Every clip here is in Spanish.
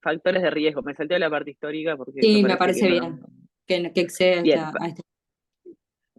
Factores de riesgo. Me salté la parte histórica porque me Sí, me parece que parece no. bien que excede a Bien, a este.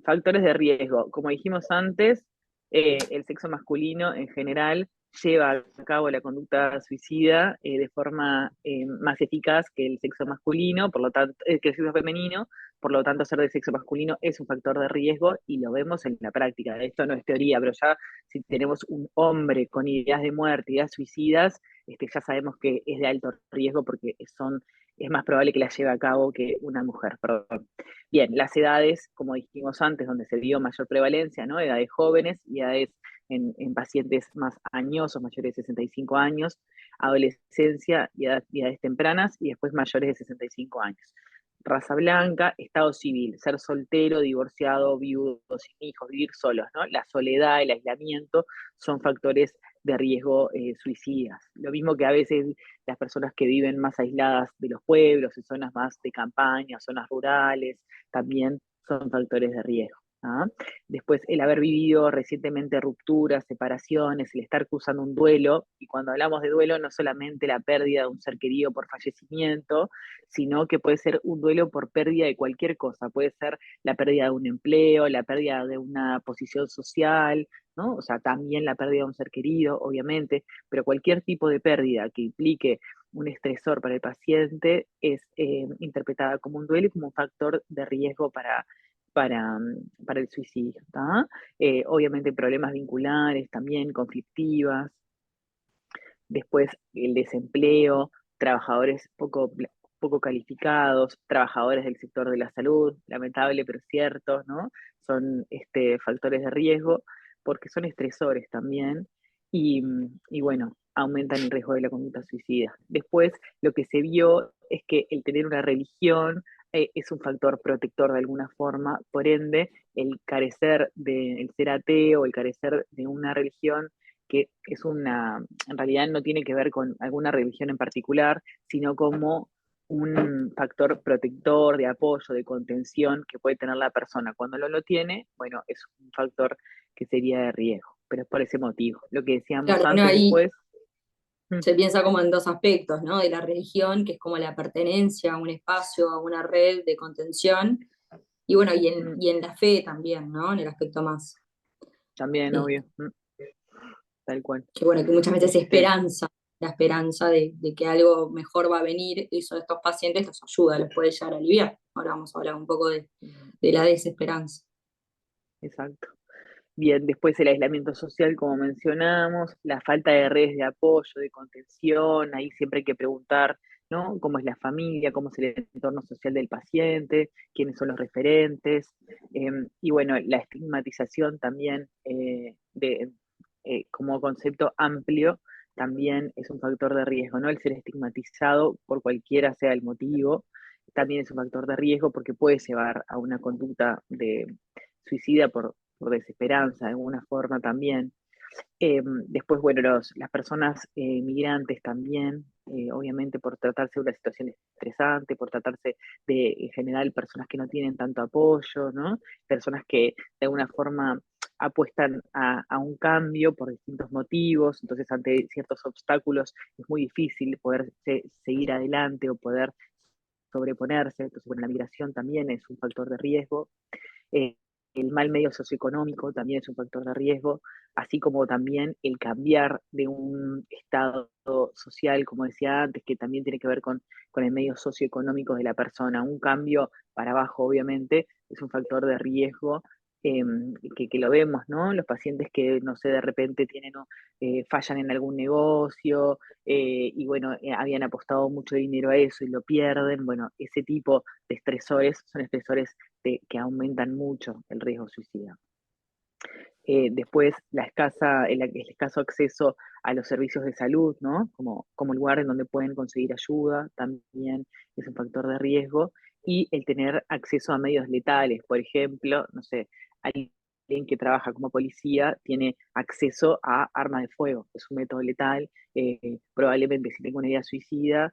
factores de riesgo. Como dijimos antes, el sexo masculino en general lleva a cabo la conducta suicida de forma más eficaz que el sexo masculino, por lo tanto, que el sexo femenino, por lo tanto, ser de sexo masculino es un factor de riesgo y lo vemos en la práctica. Esto no es teoría, pero ya si tenemos un hombre con ideas de muerte, ideas suicidas, ya sabemos que es de alto riesgo porque es más probable que la lleve a cabo que una mujer, perdón. Bien, las edades, como dijimos antes, donde se vio mayor prevalencia, ¿no? Edades jóvenes y edades en pacientes más añosos, mayores de 65 años, adolescencia y edades tempranas, y después mayores de 65 años. Raza blanca, estado civil, ser soltero, divorciado, viudo, sin hijos, vivir solos, ¿no? La soledad, el aislamiento son factores de riesgo suicidas. Lo mismo que a veces las personas que viven más aisladas de los pueblos, en zonas más de campaña, zonas rurales, también son factores de riesgo. ¿Ah? Después, el haber vivido recientemente rupturas, separaciones, el estar cruzando un duelo, y cuando hablamos de duelo, no solamente la pérdida de un ser querido por fallecimiento, sino que puede ser un duelo por pérdida de cualquier cosa, puede ser la pérdida de un empleo, la pérdida de una posición social, ¿no? O sea, también la pérdida de un ser querido, obviamente, pero cualquier tipo de pérdida que implique un estresor para el paciente es interpretada como un duelo y como un factor de riesgo para el suicidio. ¿Tá? Obviamente problemas vinculares, también conflictivas, después el desempleo, trabajadores poco calificados, trabajadores del sector de la salud, lamentable pero cierto, ¿no? Son factores de riesgo porque son estresores también y bueno, aumentan el riesgo de la conducta suicida. Después, lo que se vio es que el tener una religión es un factor protector de alguna forma, por ende, el carecer el ser ateo, el carecer de una religión que en realidad no tiene que ver con alguna religión en particular, sino como un factor protector, de apoyo, de contención que puede tener la persona. Cuando no lo tiene, bueno, es un factor que sería de riesgo, pero es por ese motivo. Lo que decíamos Claro, uno antes ahí después, mm, se piensa como en dos aspectos, ¿no? De la religión, que es como la pertenencia a un espacio, a una red de contención, y bueno, mm, y en la fe también, ¿no? En el aspecto más, también, eh, obvio, tal cual. que bueno, que muchas veces Este, esperanza, la esperanza de que algo mejor va a venir, eso de estos pacientes los ayuda, los puede llegar a aliviar. Ahora vamos a hablar un poco de la desesperanza. exacto. Bien, después el aislamiento social, como mencionamos, la falta de redes de apoyo, de contención, ahí siempre hay que preguntar, ¿no? ¿Cómo es la familia? ¿Cómo es el entorno social del paciente? ¿Quiénes son los referentes? Y bueno, la estigmatización también como concepto amplio también es un factor de riesgo, ¿no? El ser estigmatizado por cualquiera sea el motivo, también es un factor de riesgo porque puede llevar a una conducta de suicida por desesperanza, de alguna forma también. Después, bueno, las personas migrantes también, obviamente por tratarse de una situación estresante, por tratarse de, en general, personas que no tienen tanto apoyo, ¿no? Personas que de alguna forma apuestan a un cambio por distintos motivos, entonces ante ciertos obstáculos es muy difícil poder seguir adelante o poder sobreponerse, entonces bueno, la migración también es un factor de riesgo. Eh, el mal medio socioeconómico también es un factor de riesgo, así como también el cambiar de un estado social, como decía antes, que también tiene que ver con el medio socioeconómico de la persona. Un cambio para abajo, obviamente, es un factor de riesgo eh, que lo vemos, ¿no? Los pacientes que, no sé, de repente fallan en algún negocio y bueno, habían apostado mucho dinero a eso y lo pierden. Bueno, ese tipo de estresores son estresores que aumentan mucho el riesgo suicida. Después, el escaso acceso a los servicios de salud, ¿no? Como lugar en donde pueden conseguir ayuda, también es un factor de riesgo. Y el tener acceso a medios letales, por ejemplo, no sé, alguien que trabaja como policía tiene acceso a arma de fuego, es un método letal, probablemente si tenga una idea suicida,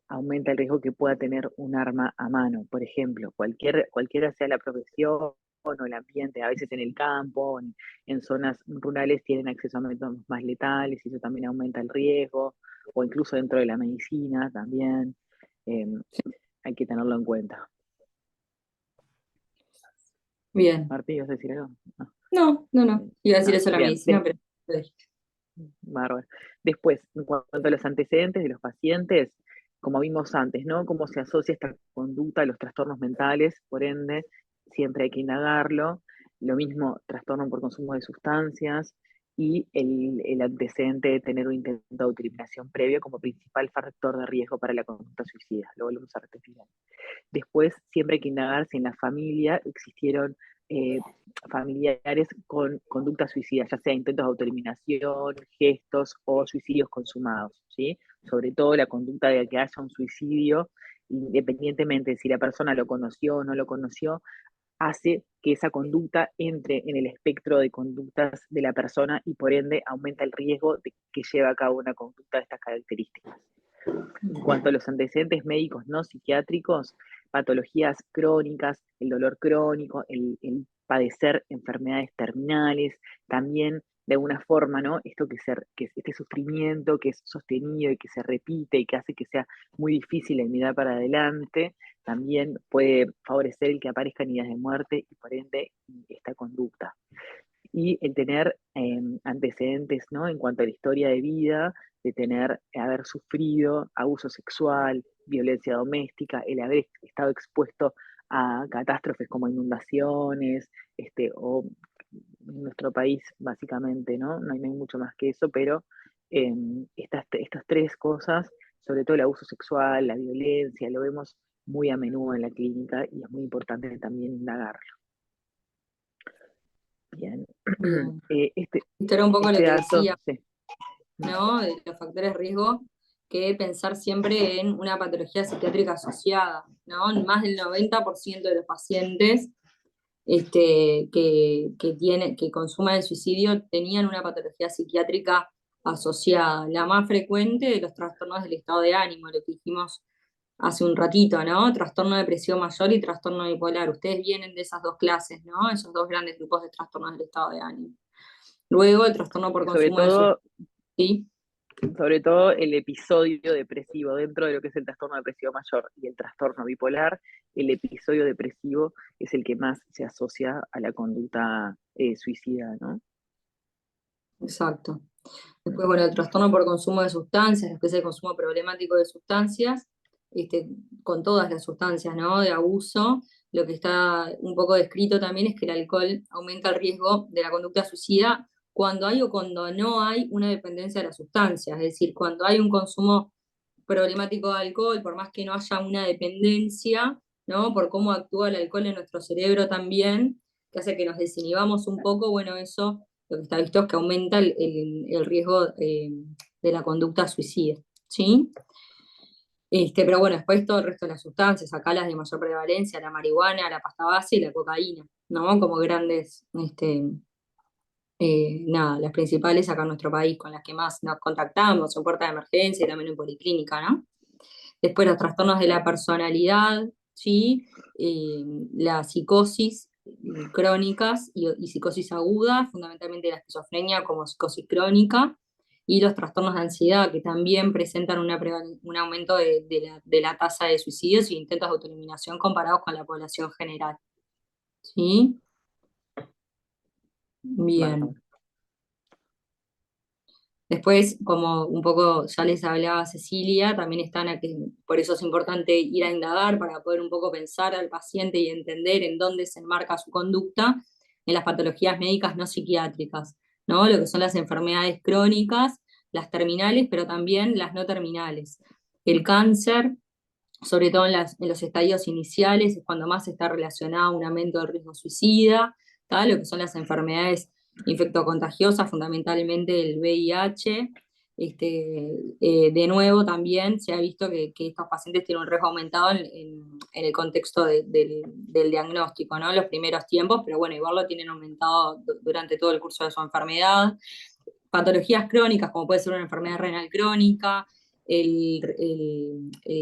aumenta el riesgo que pueda tener un arma a mano, por ejemplo, cualquiera sea la profesión o el ambiente, a veces en el campo, en zonas rurales tienen acceso a métodos más letales y eso también aumenta el riesgo, o incluso dentro de la medicina también. eh, Hay que tenerlo en cuenta. Bien. Martí, ¿vas a decir algo? No. No. Iba a decir eso de la Bien, medicina, pero lo dijiste. bárbaro. Después, en cuanto a los antecedentes de los pacientes, como vimos antes, ¿no? Cómo se asocia esta conducta a los trastornos mentales, por ende, siempre hay que indagarlo. Lo mismo, trastorno por consumo de sustancias y el antecedente de tener un intento de autoeliminación previo como principal factor de riesgo para la conducta suicida. Lo volvemos a repetir. Después, siempre hay que indagar si en la familia existieron familiares con conductas suicidas, ya sea intentos de autoeliminación, gestos o suicidios consumados, ¿sí? Sobre todo la conducta de que haya un suicidio, independientemente de si la persona lo conoció o no lo conoció, hace que esa conducta entre en el espectro de conductas de la persona y por ende aumenta el riesgo de que lleve a cabo una conducta de estas características. En cuanto a los antecedentes médicos no psiquiátricos, patologías crónicas, el dolor crónico, el padecer enfermedades terminales, también de alguna forma, ¿no? Esto que este sufrimiento que es sostenido y que se repite y que hace que sea muy difícil el mirar para adelante, también puede favorecer el que aparezcan ideas de muerte y por ende esta conducta y el tener antecedentes, ¿no? En cuanto a la historia de vida, de tener, haber sufrido abuso sexual, violencia doméstica, el haber estado expuesto a catástrofes como inundaciones, o en nuestro país básicamente, ¿no? No hay mucho más que eso, pero estas tres cosas, sobre todo el abuso sexual, la violencia, lo vemos muy a menudo en la clínica y es muy importante también indagarlo. Bien. Bien. Este, Esto era un poco lo este que dato, decía, sí. ¿no? De los factores de riesgo, que pensar siempre en una patología psiquiátrica asociada, ¿no? Más del 90% de los pacientes que consuman el suicidio tenían una patología psiquiátrica asociada. La más frecuente de los trastornos del estado de ánimo, lo que dijimos hace un ratito, ¿no? Trastorno depresivo mayor y trastorno bipolar. Ustedes vienen de esas dos clases, ¿no? Esos dos grandes grupos de trastornos del estado de ánimo. Luego el trastorno por Sobre consumo de sustancias. todo, ¿Sí? sobre todo el episodio depresivo, dentro de lo que es el trastorno depresivo mayor y el trastorno bipolar, el episodio depresivo es el que más se asocia a la conducta suicida, ¿no? Exacto. Después, bueno, el trastorno por consumo de sustancias, después el consumo problemático de sustancias, con todas las sustancias, ¿no? De abuso. Lo que está un poco descrito también es que el alcohol aumenta el riesgo de la conducta suicida cuando hay o cuando no hay una dependencia de las sustancias. Es decir, cuando hay un consumo problemático de alcohol, por más que no haya una dependencia, ¿no? Por cómo actúa el alcohol en nuestro cerebro también, que hace que nos desinhibamos un poco, bueno, eso lo que está visto es que aumenta el riesgo de la conducta suicida, ¿sí? Pero bueno, después todo el resto de las sustancias, acá las de mayor prevalencia, la marihuana, la pasta base y la cocaína, ¿no? Como grandes, nada, las principales acá en nuestro país, con las que más nos contactamos, en puerta de emergencia y también en policlínica, ¿no? Después los trastornos de la personalidad, ¿sí? La psicosis crónicas y psicosis aguda, fundamentalmente la esquizofrenia como psicosis crónica, y los trastornos de ansiedad, que también presentan un aumento de la tasa de suicidios y intentos de autoeliminación comparados con la población general. ¿Sí? Bárbaro. Bien. Después, como un poco ya les hablaba Cecilia, también están aquí, por eso es importante ir a indagar para poder un poco pensar al paciente y entender en dónde se enmarca su conducta en las patologías médicas no psiquiátricas, ¿no? Lo que son las enfermedades crónicas, las terminales, pero también las no terminales. El cáncer, sobre todo en los estadios iniciales, es cuando más está relacionado a un aumento del riesgo suicida, ¿tá? Lo que son las enfermedades infectocontagiosas, fundamentalmente el VIH. De nuevo, también se ha visto que estos pacientes tienen un riesgo aumentado en el contexto del diagnóstico, ¿no? En los primeros tiempos, pero bueno, igual lo tienen aumentado durante todo el curso de su enfermedad. Patologías crónicas, como puede ser una enfermedad renal crónica, el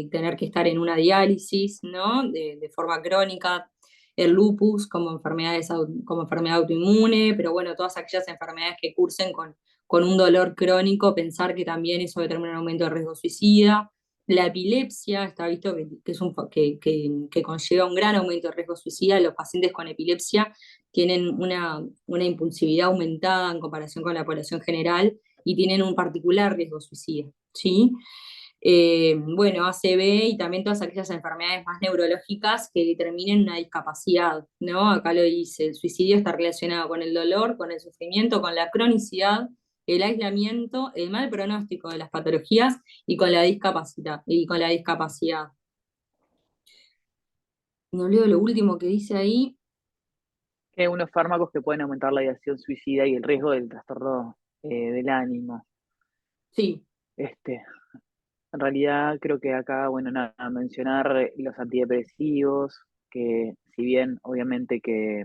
tener que estar en una diálisis, ¿no? De forma crónica, el lupus como enfermedad autoinmune, pero bueno, todas aquellas enfermedades que cursen con un dolor crónico, pensar que también eso determina un aumento de riesgo suicida. La epilepsia está visto que es que conlleva un gran aumento de riesgo suicida. Los pacientes con epilepsia tienen una impulsividad aumentada en comparación con la población general y tienen un particular riesgo suicida, ¿sí? Bueno, ACV y también todas aquellas enfermedades más neurológicas que determinen una discapacidad, ¿no? Acá lo dice, el suicidio está relacionado con el dolor, con el sufrimiento, con la cronicidad, el aislamiento, el mal pronóstico de las patologías y con la discapacidad. No leo lo último que dice ahí. Que hay unos fármacos que pueden aumentar la ideación suicida y el riesgo del trastorno del ánimo. Sí, Este, en realidad creo que acá, bueno, nada, mencionar los antidepresivos, que si bien obviamente que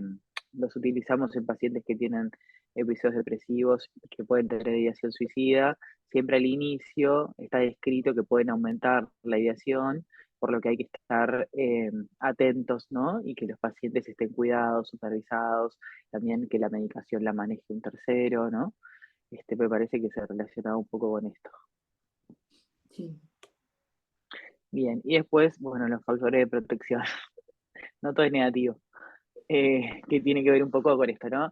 los utilizamos en pacientes que tienen episodios depresivos que pueden tener ideación suicida, siempre al inicio está descrito que pueden aumentar la ideación, por lo que hay que estar atentos, ¿no? Y que los pacientes estén cuidados, supervisados, también que la medicación la maneje un tercero, ¿no? Me parece que se relaciona un poco con esto. sí. Bien, y después, bueno, los factores de protección. No todo es negativo, que tiene que ver un poco con esto, ¿no?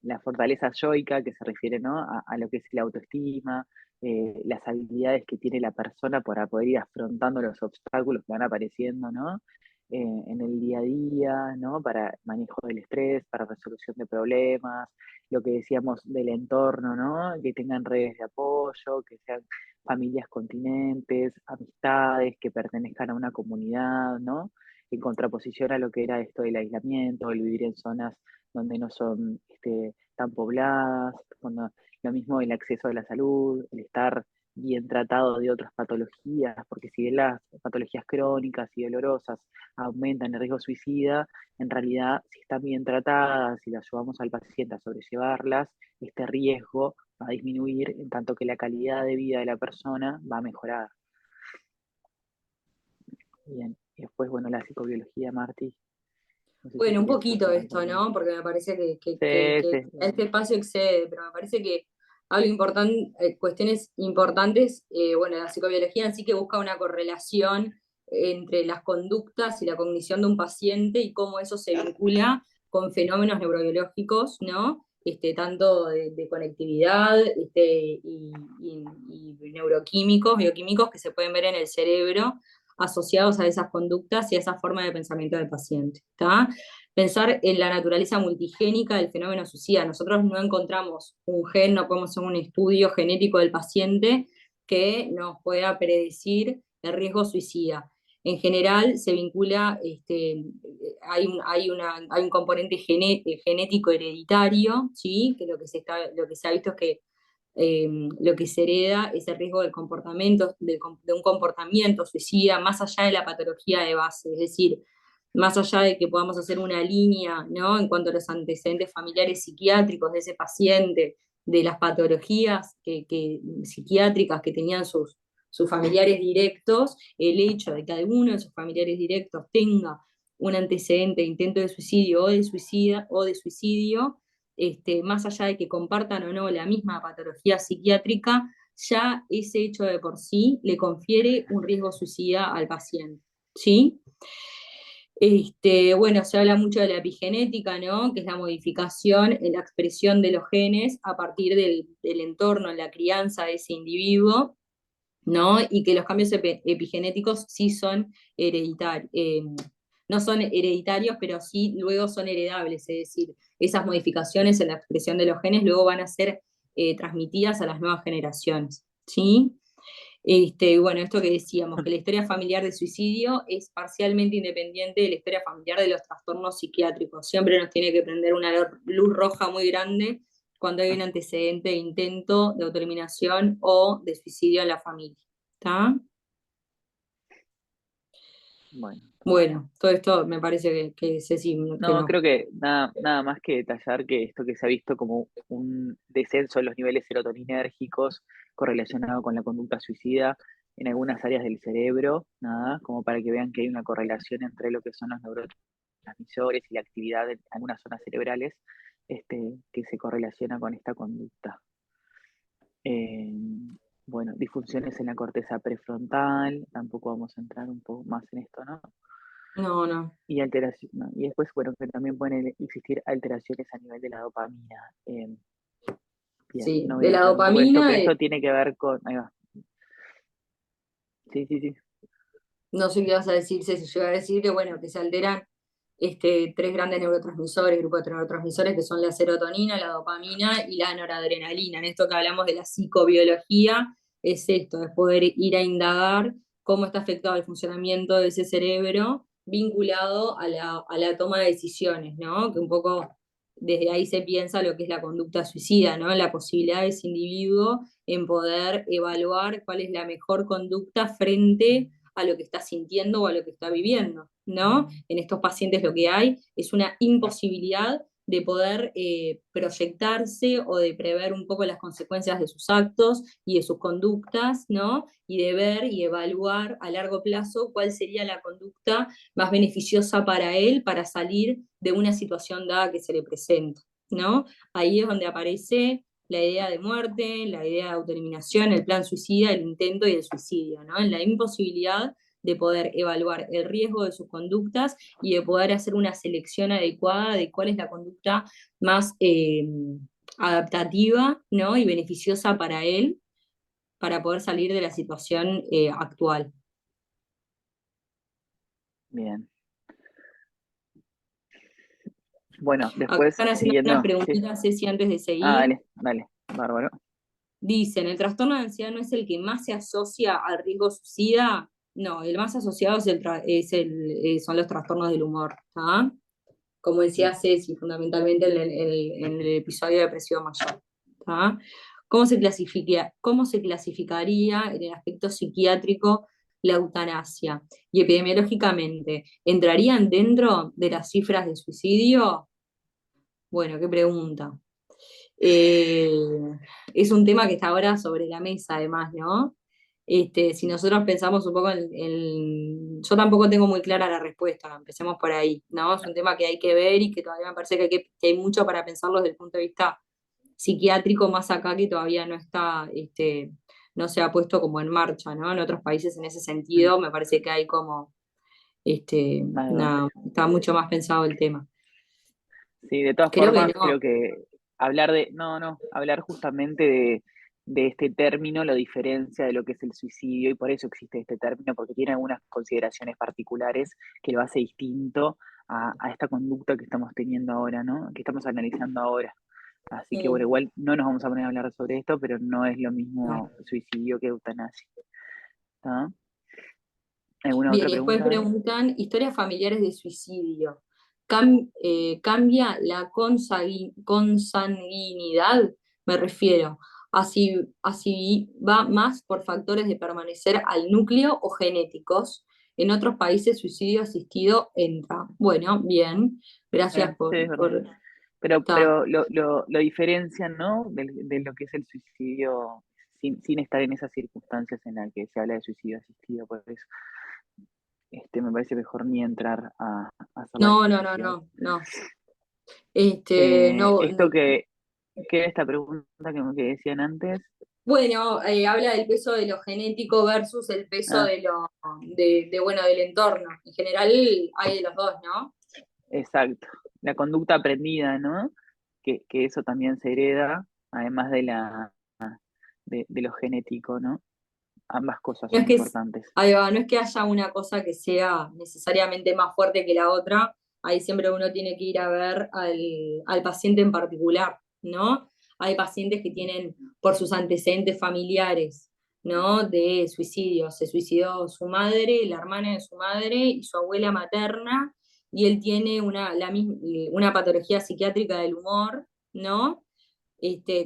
La fortaleza yoica, que se refiere, ¿no? A lo que es la autoestima, las habilidades que tiene la persona para poder ir afrontando los obstáculos que van apareciendo, ¿no? En el día a día, ¿no? Para manejo del estrés, para resolución de problemas, lo que decíamos del entorno, ¿no? Que tengan redes de apoyo, que sean familias continentes, amistades, que pertenezcan a una comunidad, ¿no? En contraposición a lo que era esto del aislamiento, el vivir en zonas donde no son tan pobladas, cuando, lo mismo el acceso a la salud, el estar bien tratado de otras patologías, porque si bien las patologías crónicas y dolorosas aumentan el riesgo suicida, en realidad si están bien tratadas y le ayudamos al paciente a sobrellevarlas, este riesgo va a disminuir en tanto que la calidad de vida de la persona va a mejorar. Bien, y después, bueno, la psicobiología, Marty, no sé si Bueno, un querías poquito agregar esto, también. ¿no? Porque me parece Sí, que sí, este espacio excede, pero me parece que hablo cuestiones importantes, bueno, la psicobiología en sí que busca una correlación entre las conductas y la cognición de un paciente y cómo eso se vincula con fenómenos neurobiológicos, ¿no? Tanto de conectividad y neuroquímicos, bioquímicos que se pueden ver en el cerebro asociados a esas conductas y a esa forma de pensamiento del paciente. ¿Está? Pensar en la naturaleza multigénica del fenómeno suicida. Nosotros no encontramos un gen, no podemos hacer un estudio genético del paciente que nos pueda predecir el riesgo suicida. En general se vincula, hay un componente genético hereditario, ¿sí? Que lo que se ha visto es que lo que se hereda es el riesgo del comportamiento, de un comportamiento suicida, más allá de la patología de base, es decir, más allá de que podamos hacer una línea, ¿no? En cuanto a los antecedentes familiares psiquiátricos de ese paciente, de las patologías psiquiátricas que tenían sus familiares directos, el hecho de que alguno de sus familiares directos tenga un antecedente de intento de suicidio o de suicidio, más allá de que compartan o no la misma patología psiquiátrica, ya ese hecho de por sí le confiere un riesgo suicida al paciente, ¿sí? Bueno, se habla mucho de la epigenética, ¿no? Que es la modificación en la expresión de los genes a partir del entorno, en la crianza de ese individuo, ¿no? Y que los cambios epigenéticos sí son hereditarios, no son hereditarios, pero sí luego son heredables, es decir, esas modificaciones en la expresión de los genes luego van a ser transmitidas a las nuevas generaciones, ¿sí? Bueno, esto que decíamos, que la historia familiar de suicidio es parcialmente independiente de la historia familiar de los trastornos psiquiátricos. Siempre nos tiene que prender una luz roja muy grande cuando hay un antecedente de intento de autoeliminación o de suicidio en la familia. ¿Está? bueno. Bueno, todo esto me parece Ceci, que No, no. creo que nada más que detallar que esto que se ha visto como un descenso en los niveles serotoninérgicos correlacionado con la conducta suicida en algunas áreas del cerebro, nada, como para que vean que hay una correlación entre lo que son los neurotransmisores neurotransmisores y la actividad en algunas zonas cerebrales que se correlaciona con esta conducta. Bueno, disfunciones en la corteza prefrontal, tampoco vamos a entrar un poco más en esto, ¿no? No. Y alteración, ¿no? Y después, bueno, que también pueden existir alteraciones a nivel de la dopamina. Bien, Sí, no voy de a la entrar un poco en esto, pero dopamina, esto tiene que ver con. Ahí va. Sí, sí, sí. no sé qué vas a decir, si yo iba a decir que, bueno, que se alteran tres grandes neurotransmisores, grupos de neurotransmisores que son la serotonina, la dopamina y la noradrenalina. En esto que hablamos de la psicobiología, es esto, es poder ir a indagar cómo está afectado el funcionamiento de ese cerebro vinculado a la toma de decisiones, ¿no? Que un poco desde ahí se piensa lo que es la conducta suicida, ¿no? La posibilidad de ese individuo en poder evaluar cuál es la mejor conducta frente a lo que está sintiendo o a lo que está viviendo, ¿no? En estos pacientes lo que hay es una imposibilidad de poder proyectarse o de prever un poco las consecuencias de sus actos y de sus conductas, ¿no? Y de ver y evaluar a largo plazo cuál sería la conducta más beneficiosa para él para salir de una situación dada que se le presenta, ¿no? Ahí es donde aparece la idea de muerte, la idea de autoeliminación, el plan suicida, el intento y el suicidio, ¿no? En la imposibilidad de poder evaluar el riesgo de sus conductas y de poder hacer una selección adecuada de cuál es la conducta más adaptativa, ¿no? Y beneficiosa para él para poder salir de la situación actual. Bien. Bueno, Acá después, están haciendo unas siguiendo. Sí. preguntitas, Ceci, antes de Ah, seguir. dale, dale. Bárbaro. Dicen, ¿el trastorno de ansiedad no es el que más se asocia al riesgo suicida? No, el más asociado son los trastornos del humor, ¿tá? Como decía Ceci, fundamentalmente en el episodio de depresión mayor, ¿tá? Cómo se clasificaría en el aspecto psiquiátrico la eutanasia? Y epidemiológicamente, ¿entrarían dentro de las cifras de suicidio? Bueno, qué pregunta. Eh, es un tema que está ahora sobre la mesa, además, ¿no? Si nosotros pensamos un poco yo tampoco tengo muy clara la respuesta, empecemos por ahí, ¿no? Es un tema que hay que ver y que todavía me parece que hay mucho para pensarlo desde el punto de vista psiquiátrico, más acá que todavía no está, no se ha puesto como en marcha, ¿no? En otros países en ese Mm, sentido me parece que hay como, más debate. está mucho más pensado el tema. Sí, de todas Creo que formas, no. creo que hablar justamente de este término lo diferencia de lo que es el suicidio y por eso existe este término, porque tiene algunas consideraciones particulares que lo hace distinto a esta conducta que estamos teniendo ahora, ¿no? Que estamos analizando ahora. Así que bueno, Sí. igual no nos vamos a poner a hablar sobre esto, pero no es lo No. mismo suicidio que eutanasia. ¿Está? ¿Alguna Bien, otra y después pregunta? preguntan, historias familiares de suicidio. ¿Cambia la consanguinidad? Me refiero, así va más por factores de permanecer al núcleo o genéticos. En otros países, suicidio asistido entra. Bueno, bien, gracias Sí, es verdad. por ta. Pero lo diferencian, ¿no? De lo que es el suicidio sin estar en esas circunstancias en las que se habla de suicidio asistido. Por eso me parece mejor ni entrar a hacer la No, no, no, distinción. no, no. No, Esto que era esta pregunta que decían antes. bueno, habla del peso de lo genético versus el peso Ah, bueno, del entorno. En general hay de los dos, ¿no? exacto. La conducta aprendida, ¿no? Que eso también se hereda, además de lo genético, ¿no? Ambas cosas No es son que, importantes. ahí va, no es que haya una cosa que sea necesariamente más fuerte que la otra, ahí siempre uno tiene que ir a ver al paciente en particular, ¿no? Hay pacientes que tienen por sus antecedentes familiares, ¿no? De suicidio. Se suicidó su madre, la hermana de su madre y su abuela materna, y él tiene una patología psiquiátrica del humor, ¿no?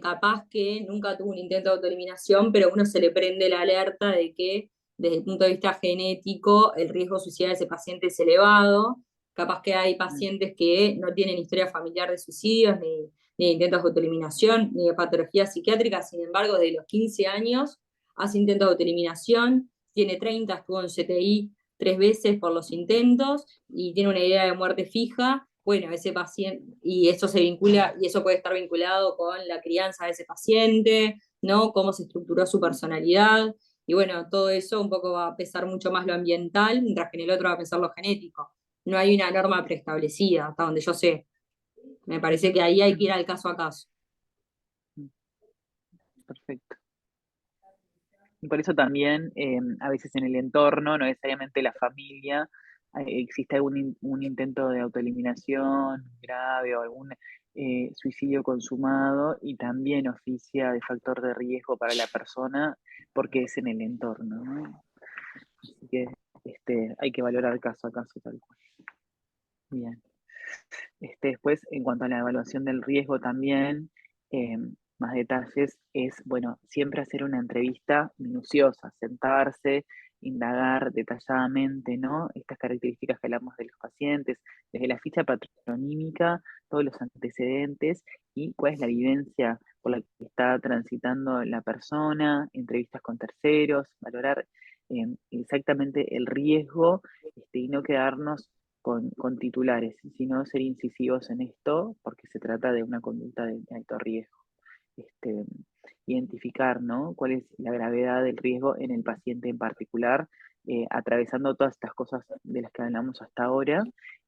Capaz que nunca tuvo un intento de autoeliminación, pero a uno se le prende la alerta de que desde el punto de vista genético el riesgo suicida de ese paciente es elevado. Capaz que hay Mm, pacientes que no tienen historia familiar de suicidios, ni de intentos de autoeliminación, ni de patologías psiquiátricas, sin embargo, desde los 15 años hace intentos de autoeliminación, tiene 30, estuvo en CTI 3 veces por los intentos y tiene una idea de muerte fija, bueno, ese paciente, y eso se vincula, y eso puede estar vinculado con la crianza de ese paciente, ¿no? Cómo se estructuró su personalidad, y bueno, todo eso un poco va a pesar mucho más lo ambiental, mientras que en el otro va a pesar lo genético. No hay una norma preestablecida, hasta donde yo sé. Me parece que ahí hay que ir al caso a caso. Perfecto. Y por eso también a veces en el entorno, no necesariamente la familia, existe un intento de autoeliminación grave o algún suicidio consumado y también oficia de factor de riesgo para la persona porque es en el entorno, ¿no? Así que hay que valorar caso a caso tal cual. Bien. Después, en cuanto a la evaluación del riesgo también, más detalles, es, bueno, siempre hacer una entrevista minuciosa, sentarse, indagar detalladamente, ¿no? Estas características que hablamos de los pacientes, desde la ficha patronímica, todos los antecedentes y cuál es la vivencia por la que está transitando la persona, entrevistas con terceros, valorar exactamente el riesgo y no quedarnos con titulares, sino ser incisivos en esto, porque se trata de una conducta de alto riesgo. Este, Identificar, ¿no? Cuál es la gravedad del riesgo en el paciente en particular, atravesando todas estas cosas de las que hablamos hasta ahora,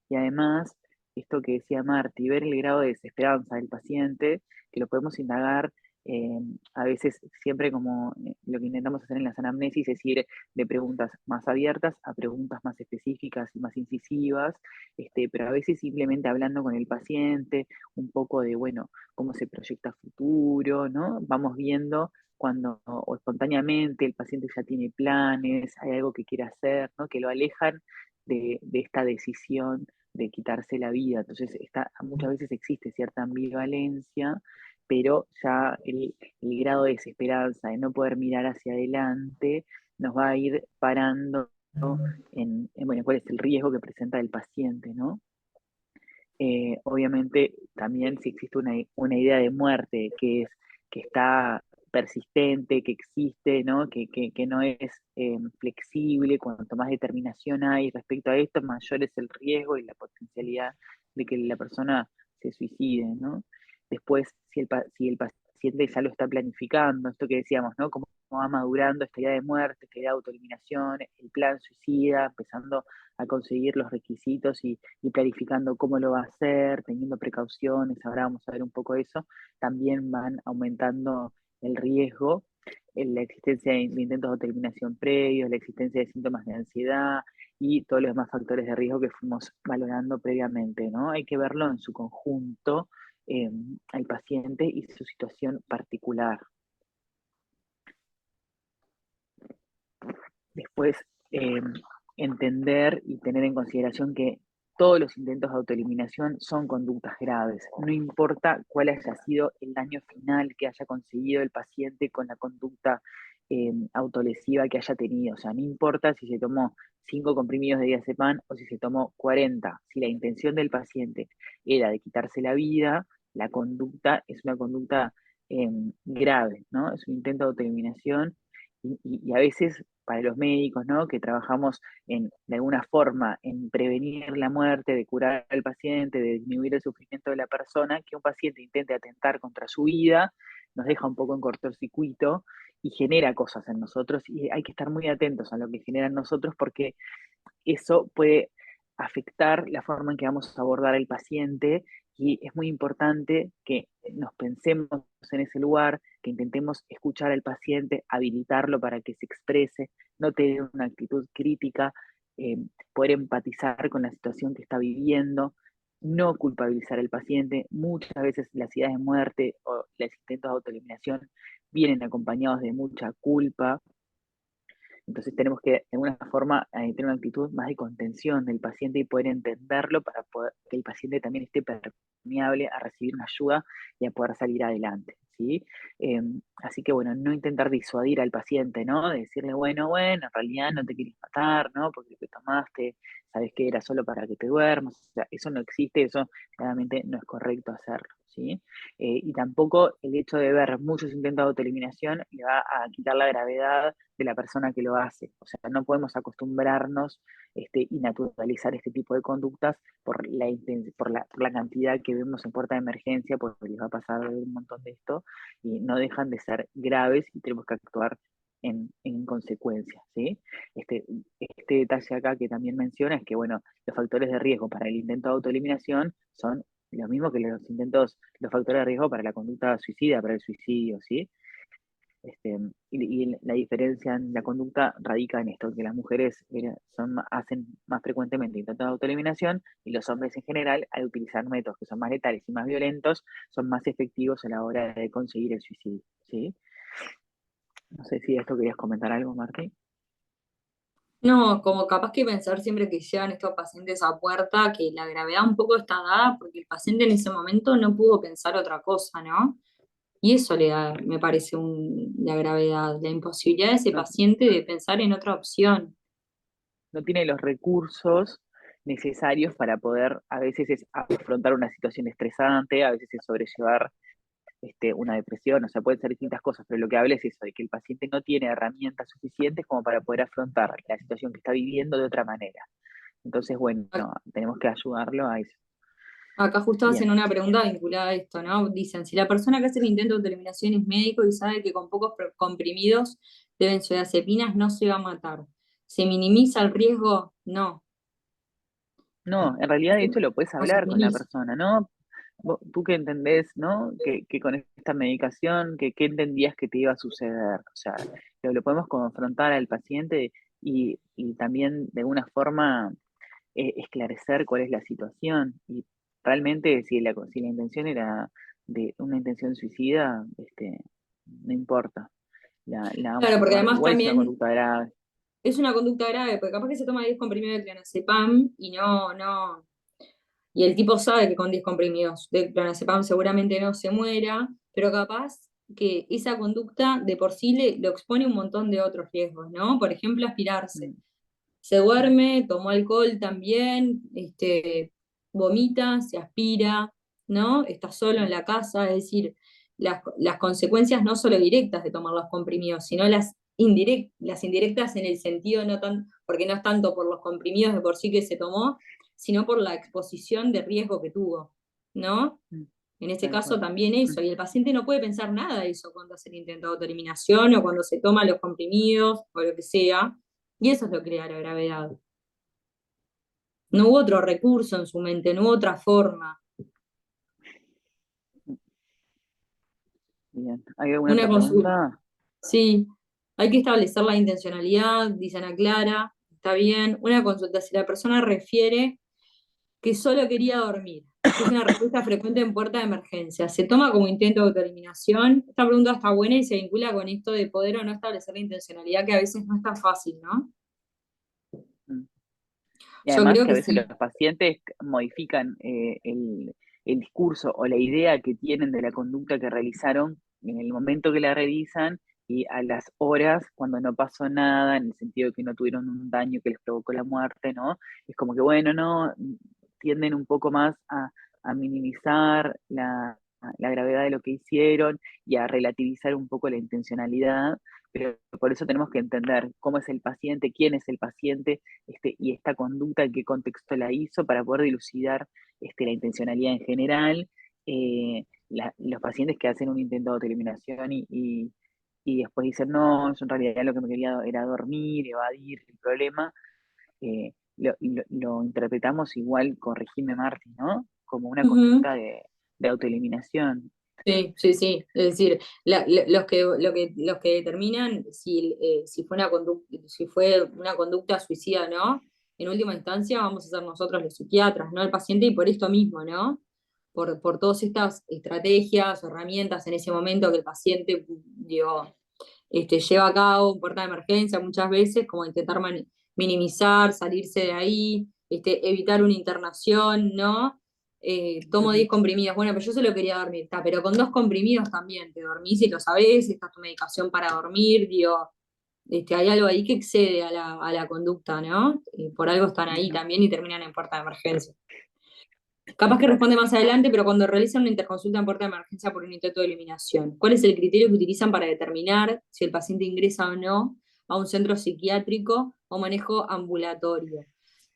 y además, esto que decía Marti, ver el grado de desesperanza del paciente, que lo podemos indagar eh, a veces siempre como lo que intentamos hacer en las anamnesis es ir de preguntas más abiertas a preguntas más específicas y más incisivas, pero a veces simplemente hablando con el paciente, un poco de, bueno, cómo se proyecta a futuro, ¿no? Vamos viendo cuando o espontáneamente el paciente ya tiene planes, hay algo que quiere hacer, ¿no? Que lo alejan de esta decisión de quitarse la vida. Entonces, muchas veces existe cierta ambivalencia, pero ya el grado de desesperanza, de no poder mirar hacia adelante, nos va a ir parando bueno, cuál es el riesgo que presenta el paciente, ¿no? Obviamente también si existe una idea de muerte que está persistente, que existe, ¿no? Que no es flexible, cuanto más determinación hay respecto a esto, mayor es el riesgo y la potencialidad de que la persona se suicide, ¿no? Después, si el paciente ya lo está planificando, esto que decíamos, ¿no? Cómo va madurando esta idea de muerte, esta idea de autoeliminación, el plan suicida, empezando a conseguir los requisitos y planificando cómo lo va a hacer, teniendo precauciones, ahora vamos a ver un poco eso, también van aumentando el riesgo, en la existencia de intentos de autoeliminación previos, la existencia de síntomas de ansiedad y todos los demás factores de riesgo que fuimos valorando previamente, ¿no? Hay que verlo en su conjunto eh, al paciente y su situación particular. Después, entender y tener en consideración que todos los intentos de autoeliminación son conductas graves. No importa cuál haya sido el daño final que haya conseguido el paciente con la conducta autolesiva que haya tenido. O sea, no importa si se tomó 5 comprimidos de diazepam o si se tomó 40. Si la intención del paciente era de quitarse la vida, la conducta es una conducta grave, ¿no? Es un intento de autoeliminación y a veces para los médicos, ¿no? Que trabajamos de alguna forma en prevenir la muerte, de curar al paciente, de disminuir el sufrimiento de la persona, que un paciente intente atentar contra su vida, nos deja un poco en cortocircuito y genera cosas en nosotros y hay que estar muy atentos a lo que genera en nosotros porque eso puede afectar la forma en que vamos a abordar al paciente y es muy importante que nos pensemos en ese lugar, que intentemos escuchar al paciente, habilitarlo para que se exprese, no tener una actitud crítica, eh, poder empatizar con la situación que está viviendo, no culpabilizar al paciente. Muchas veces las ideas de muerte o los intentos de autoeliminación vienen acompañados de mucha culpa, entonces tenemos que, de alguna forma, tener una actitud más de contención del paciente y poder entenderlo para poder, que el paciente también esté permeable a recibir una ayuda y a poder salir adelante, ¿sí? Así que, bueno, no intentar disuadir al paciente, ¿no? De decirle, bueno, en realidad no te quieres matar, ¿no? Porque lo que tomaste, sabes que era solo para que te duermas, o sea, eso no existe, eso claramente no es correcto hacerlo, ¿sí? Y tampoco el hecho de ver muchos intentos de autoeliminación le va a quitar la gravedad de la persona que lo hace. O sea, no podemos acostumbrarnos y naturalizar este tipo de conductas por la cantidad que vemos en puerta de emergencia, porque les va a pasar un montón de esto, y no dejan de ser graves y tenemos que actuar en consecuencia, ¿sí? Este detalle acá que también menciona es que, bueno, los factores de riesgo para el intento de autoeliminación son lo mismo que los factores de riesgo para la conducta suicida, para el suicidio, ¿sí? Este, y la diferencia en la conducta radica en esto, que las mujeres hacen más frecuentemente intentos de autoeliminación y los hombres en general, al utilizar métodos que son más letales y más violentos, son más efectivos a la hora de conseguir el suicidio, ¿sí? No sé si de esto querías comentar algo, Martín. No, como capaz que pensar siempre que llegan estos pacientes a puerta, que la gravedad un poco está dada porque el paciente en ese momento no pudo pensar otra cosa, ¿no? Y eso le da, me parece, la gravedad, la imposibilidad de ese No, paciente de pensar en otra opción. no tiene los recursos necesarios para poder a veces afrontar una situación estresante, a veces es sobrellevar una depresión, o sea, pueden ser distintas cosas, pero lo que habla es eso, de que el paciente no tiene herramientas suficientes como para poder afrontar la situación que está viviendo de otra manera. Entonces, bueno, tenemos que ayudarlo a eso. Acá justo hacen Bien. una pregunta vinculada a esto, ¿no? Dicen, si la persona que hace el intento de terminación es médico y sabe que con pocos comprimidos de benzodiazepinas no se va a matar, ¿se minimiza el riesgo? No, No, en realidad de hecho lo puedes no se hablar con la minimiza. persona, ¿no? Tú que entendés, ¿no? Que con esta medicación, ¿qué entendías que te iba a suceder? O sea, lo podemos confrontar al paciente y también de alguna forma esclarecer cuál es la situación. Y realmente si la intención era de una intención suicida, no importa, la vamos Claro, a porque ayudar. además Igual es una también conducta grave. es una conducta grave, porque capaz que se toma 10 comprimidos de clonazepam y y el tipo sabe que con 10 comprimidos de clonazepam seguramente no se muera, pero capaz que esa conducta de por sí lo expone a un montón de otros riesgos, ¿no? Por ejemplo, aspirarse. Mm, Se duerme, tomó alcohol también, vomita, se aspira, ¿no? Está solo en la casa, es decir, las consecuencias no solo directas de tomar los comprimidos, sino las indirectas en el sentido no tan, porque no es tanto por los comprimidos de por sí que se tomó, sino por la exposición de riesgo que tuvo, ¿no? mm, En este tal caso cual. también Mm, eso, y el paciente no puede pensar nada de eso cuando hace el intento de autoeliminación o cuando se toma los comprimidos o lo que sea, y eso es lo que le da la gravedad. No hubo otro recurso en su mente, no hubo otra forma. Bien. ¿Hay alguna Una otra consulta, pregunta? sí, hay que establecer la intencionalidad, dice Ana Clara, está bien. Una consulta, si la persona refiere que solo quería dormir, que es una respuesta frecuente en puerta de emergencia, ¿se toma como intento de autoeliminación? Esta pregunta está buena y se vincula con esto de poder o no establecer la intencionalidad, que a veces no es tan fácil, ¿no? Mm. Y Yo además creo que a que veces los sí. pacientes modifican el discurso o la idea que tienen de la conducta que realizaron en el momento que la realizan y a las horas, cuando no pasó nada, en el sentido de que no tuvieron un daño que les provocó la muerte, ¿no? Es como que, bueno, no, tienden un poco más a minimizar la gravedad de lo que hicieron y a relativizar un poco la intencionalidad, pero por eso tenemos que entender cómo es el paciente, quién es el paciente, y esta conducta, en qué contexto la hizo, para poder dilucidar la intencionalidad en general. Los pacientes que hacen un intento de autoeliminación y después dicen, no, yo en realidad lo que me quería era dormir, evadir el problema, lo interpretamos igual, corregime Marti, ¿no? Como una Ujú. conducta de autoeliminación. Sí, sí, sí. Es decir, los que determinan si fue si fue una conducta suicida o no, en última instancia vamos a ser nosotros los psiquiatras, no el paciente, y por esto mismo, ¿no? Por todas estas estrategias o herramientas en ese momento que el paciente digo, lleva a cabo en puerta de emergencia muchas veces, como intentar minimizar, salirse de ahí, evitar una internación, ¿no? Tomo 10 Ujú. comprimidos, bueno, pero yo solo quería dormir, está, pero con 2 comprimidos también, te dormís y lo sabés, esta es tu medicación para dormir, digo, hay algo ahí que excede a la conducta, ¿no? Por algo están ahí Ujú. también y terminan en puerta de emergencia. Capaz que exacto. responde más adelante, pero cuando realizan una interconsulta en puerta de emergencia por un intento de eliminación, ¿cuál es el criterio que utilizan para determinar si el paciente ingresa o no a un centro psiquiátrico o manejo ambulatorio?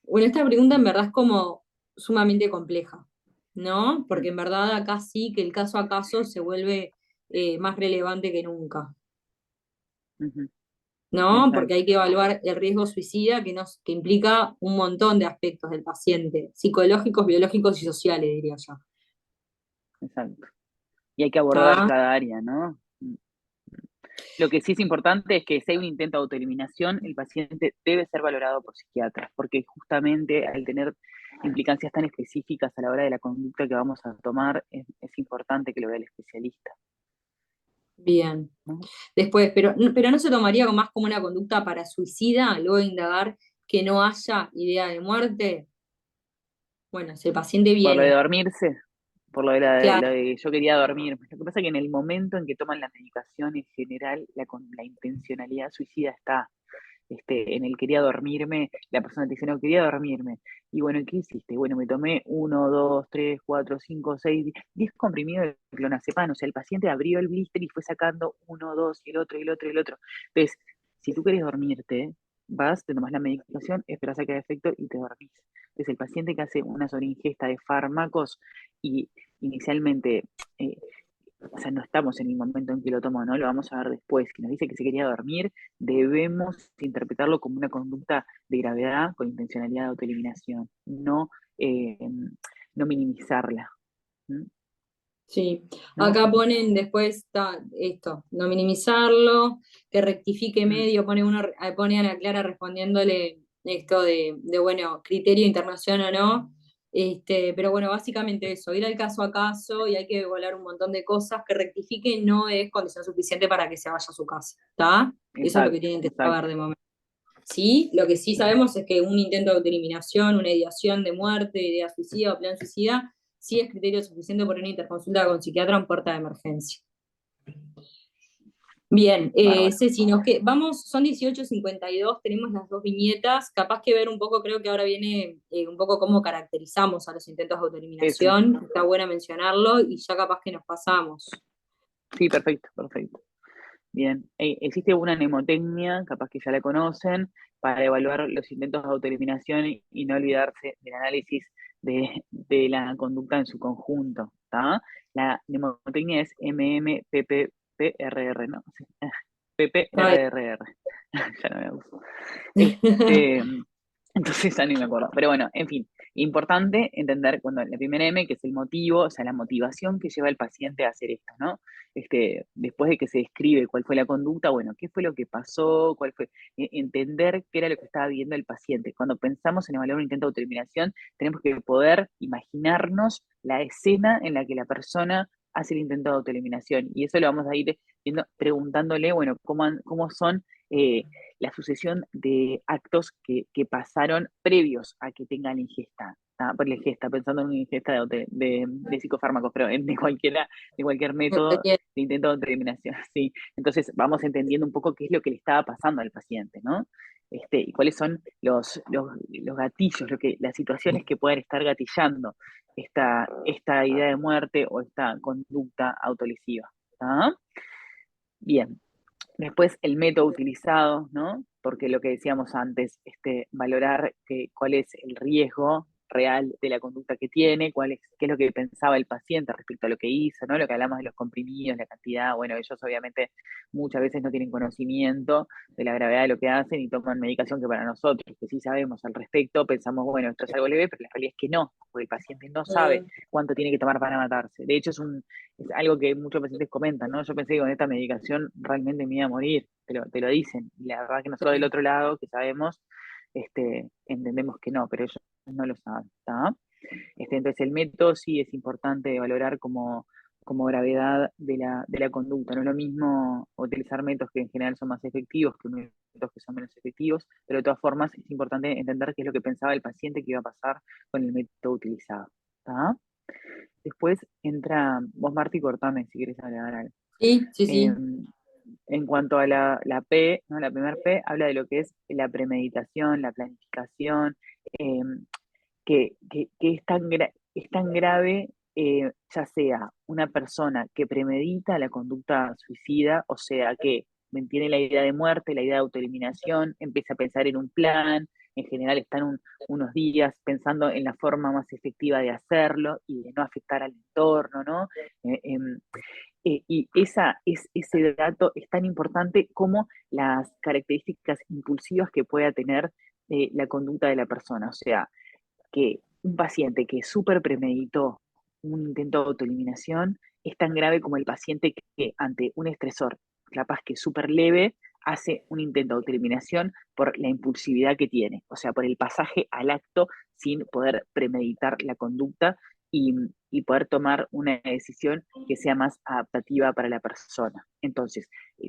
Bueno, esta pregunta en verdad es como sumamente compleja, ¿no? Mm, Porque en verdad acá sí que el caso a caso se vuelve más relevante que nunca. ujú, ¿No? Porque exacto, hay que evaluar el riesgo suicida que implica un montón de aspectos del paciente, psicológicos, biológicos y sociales, diría yo. exacto. Y hay que abordar ¿Está? cada área, ¿no? Lo que sí es importante es que si hay un intento de autoeliminación, el paciente debe ser valorado por psiquiatras, porque justamente al tener implicancias tan específicas a la hora de la conducta que vamos a tomar, es importante que lo vea el especialista, Bien. ¿no? Después, pero no se tomaría más como una conducta para suicida, luego de indagar que no haya idea de muerte. Bueno, si el paciente Por lo de viene, dormirse, por lo claro, de yo quería dormirme. Lo que pasa es que en el momento en que toman la medicación, en general, la intencionalidad suicida está. En el quería dormirme, la persona te dice, no, quería dormirme. Y bueno, ¿qué hiciste? Bueno, me tomé 1, 2, 3, 4, 5, 6, 10 comprimidos de clonazepam. O sea, el paciente abrió el blister y fue sacando uno, dos, y el otro, y el otro, y el otro. Entonces, si tú querés dormirte, vas, te tomas la medicación, esperas a que haga efecto y te dormís. Entonces, el paciente que hace una sobreingesta de fármacos y inicialmente eh, o sea, no estamos en el momento en que lo tomó, ¿no? Lo vamos a ver después. Que nos dice que se quería dormir, debemos interpretarlo como una conducta de gravedad con intencionalidad de autoeliminación, no, no minimizarla. ¿Mm? sí. ¿No? Acá ponen después esto, no minimizarlo, que rectifique Mm, medio, pone Ana Clara respondiéndole esto bueno, criterio internacional o no. Pero bueno, básicamente eso, ir al caso a caso y hay que evaluar un montón de cosas. Que rectifique no es condición suficiente para que se vaya a su casa, ¿está? Eso es lo que exacto, tienen que saber exacto. de momento. Sí, lo que sí sabemos es que un intento de autoeliminación, una ideación de muerte, idea suicida o plan suicida, sí es criterio suficiente por una interconsulta con psiquiatra en puerta de emergencia. Bien, Bárbaro. Ceci, vamos, son 18:52, tenemos las dos viñetas, capaz que ver un poco, creo que ahora viene un poco cómo caracterizamos a los intentos de Eso. autoeliminación, está bueno mencionarlo y ya capaz que nos pasamos. Sí, perfecto, perfecto. Bien. Existe una mnemotecnia, capaz que ya la conocen, para evaluar los intentos de autoeliminación y no olvidarse del análisis de la conducta en su conjunto. ¿Tá? La mnemotecnia es MMPPPRR, ¿no? Sí. Está PPRRR. Ya no me acuerdo. Este, entonces ya ni me acuerdo. Pero bueno, en fin, importante entender cuando la primera M, que es el motivo, o sea, la motivación que lleva al paciente a hacer esto, ¿no? Después de que se describe cuál fue la conducta, bueno, qué fue lo que pasó, cuál fue, entender qué era lo que estaba viendo el paciente. Cuando pensamos en evaluar un intento de autoeliminación, tenemos que poder imaginarnos la escena en la que la persona hace el intento de autoeliminación. Y eso lo vamos a ir viendo, preguntándole, bueno, cómo son la sucesión de actos que pasaron previos a que tengan la ingesta. Por la ingesta, pensando en una ingesta de psicofármacos, pero de cualquier método bien. de intento de determinación. Sí. Entonces vamos entendiendo un poco qué es lo que le estaba pasando al paciente, ¿no? Y cuáles son los gatillos, las situaciones que pueden estar gatillando esta idea de muerte o esta conducta autolesiva. ¿Tá? Bien, después el método utilizado, ¿no? Porque lo que decíamos antes, valorar cuál es el riesgo real de la conducta que tiene, qué es lo que pensaba el paciente respecto a lo que hizo, ¿no? Lo que hablamos de los comprimidos, la cantidad, bueno, ellos obviamente muchas veces no tienen conocimiento de la gravedad de lo que hacen y toman medicación que para nosotros, que sí sabemos al respecto, pensamos, bueno, esto es algo leve, pero la realidad es que no, porque el paciente no sabe Mm, cuánto tiene que tomar para matarse. De hecho, es algo que muchos pacientes comentan, ¿no? Yo pensé que con esta medicación realmente me iba a morir, te lo dicen. Y la verdad que nosotros del otro lado, que sabemos, entendemos que no, pero ellos no lo saben, ¿está? Entonces el método sí es importante de valorar como gravedad de la conducta. No es lo mismo utilizar métodos que en general son más efectivos que métodos que son menos efectivos, pero de todas formas es importante entender qué es lo que pensaba el paciente que iba a pasar con el método utilizado. ¿Está? Después entra, vos Marti, cortame si quieres agregar algo. sí, sí, Eh, sí. en cuanto a la P, ¿no? La primera P habla de lo que es la premeditación, la planificación, eh, que es es tan grave, ya sea una persona que premedita la conducta suicida, o sea, que mantiene la idea de muerte, la idea de autoeliminación, empieza a pensar en un plan, en general están unos días pensando en la forma más efectiva de hacerlo y de no afectar al entorno, ¿no? Y ese dato es tan importante como las características impulsivas que pueda tener la conducta de la persona. O sea, que un paciente que súper premeditó un intento de autoeliminación es tan grave como el paciente que ante un estresor, capaz que súper leve, hace un intento de autoeliminación por la impulsividad que tiene, o sea, por el pasaje al acto sin poder premeditar la conducta y, y poder tomar una decisión que sea más adaptativa para la persona. Entonces,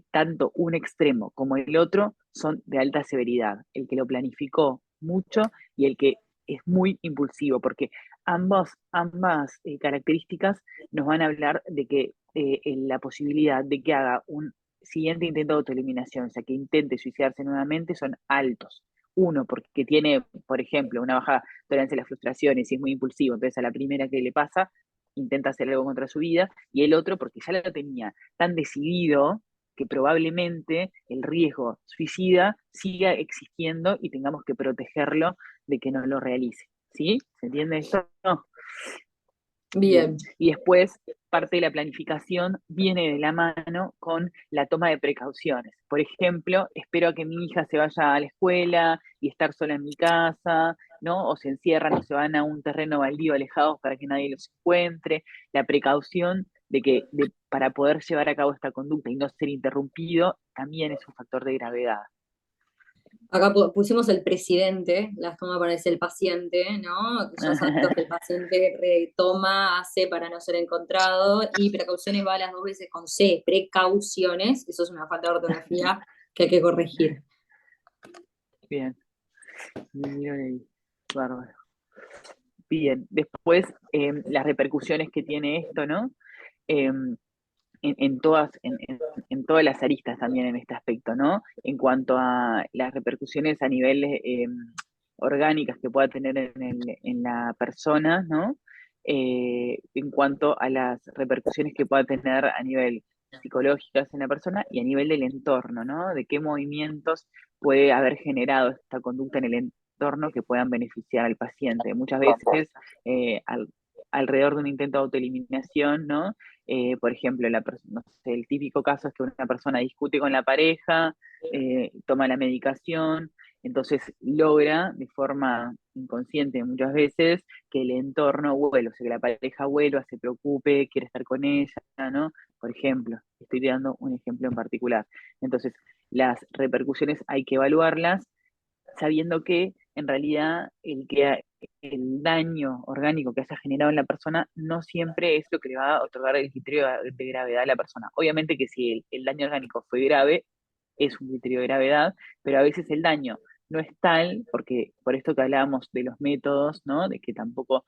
tanto un extremo como el otro son de alta severidad. El que lo planificó mucho y el que es muy impulsivo, porque ambas características nos van a hablar de que la posibilidad de que haga un siguiente intento de autoeliminación, o sea, que intente suicidarse nuevamente, son altos. Uno, porque tiene, por ejemplo, una baja tolerancia a las frustraciones y es muy impulsivo, entonces a la primera que le pasa, intenta hacer algo contra su vida, y el otro, porque ya lo tenía tan decidido que probablemente el riesgo suicida siga existiendo y tengamos que protegerlo de que no lo realice. ¿Sí? ¿Se entiende esto? No. Bien. Bien. Y después, parte de la planificación viene de la mano con la toma de precauciones. Por ejemplo, espero a que mi hija se vaya a la escuela y estar sola en mi casa, ¿no? O se encierran o se van a un terreno baldío alejados para que nadie los encuentre. La precaución de que para poder llevar a cabo esta conducta y no ser interrumpido también es un factor de gravedad. Acá pusimos el presidente, las toma para decir el paciente, ¿no? Aquellos actos que el paciente toma, hace para no ser encontrado, y precauciones va las dos veces con C, precauciones, eso es una falta de ortografía que hay que corregir. Bien. Bárbaro. Bien, después las repercusiones que tiene esto, ¿no? Eh, en todas las aristas también en este aspecto, ¿no? En cuanto a las repercusiones a nivel orgánicas que pueda tener en la persona, ¿no? En cuanto a las repercusiones que pueda tener a nivel psicológicas en la persona y a nivel del entorno, ¿no? De qué movimientos puede haber generado esta conducta en el entorno que puedan beneficiar al paciente. Muchas veces, alrededor de un intento de autoeliminación, ¿no? Por ejemplo, no sé, el típico caso es que una persona discute con la pareja, toma la medicación, entonces logra de forma inconsciente muchas veces que el entorno vuelva, o sea, que la pareja vuelva, se preocupe, quiere estar con ella, ¿no? Por ejemplo, estoy dando un ejemplo en particular. Entonces, las repercusiones hay que evaluarlas sabiendo que en realidad el daño orgánico que haya generado en la persona no siempre es lo que le va a otorgar el criterio de gravedad a la persona. Obviamente que si el daño orgánico fue grave, es un criterio de gravedad, pero a veces el daño no es tal, porque por esto que hablábamos de los métodos, ¿no? De que tampoco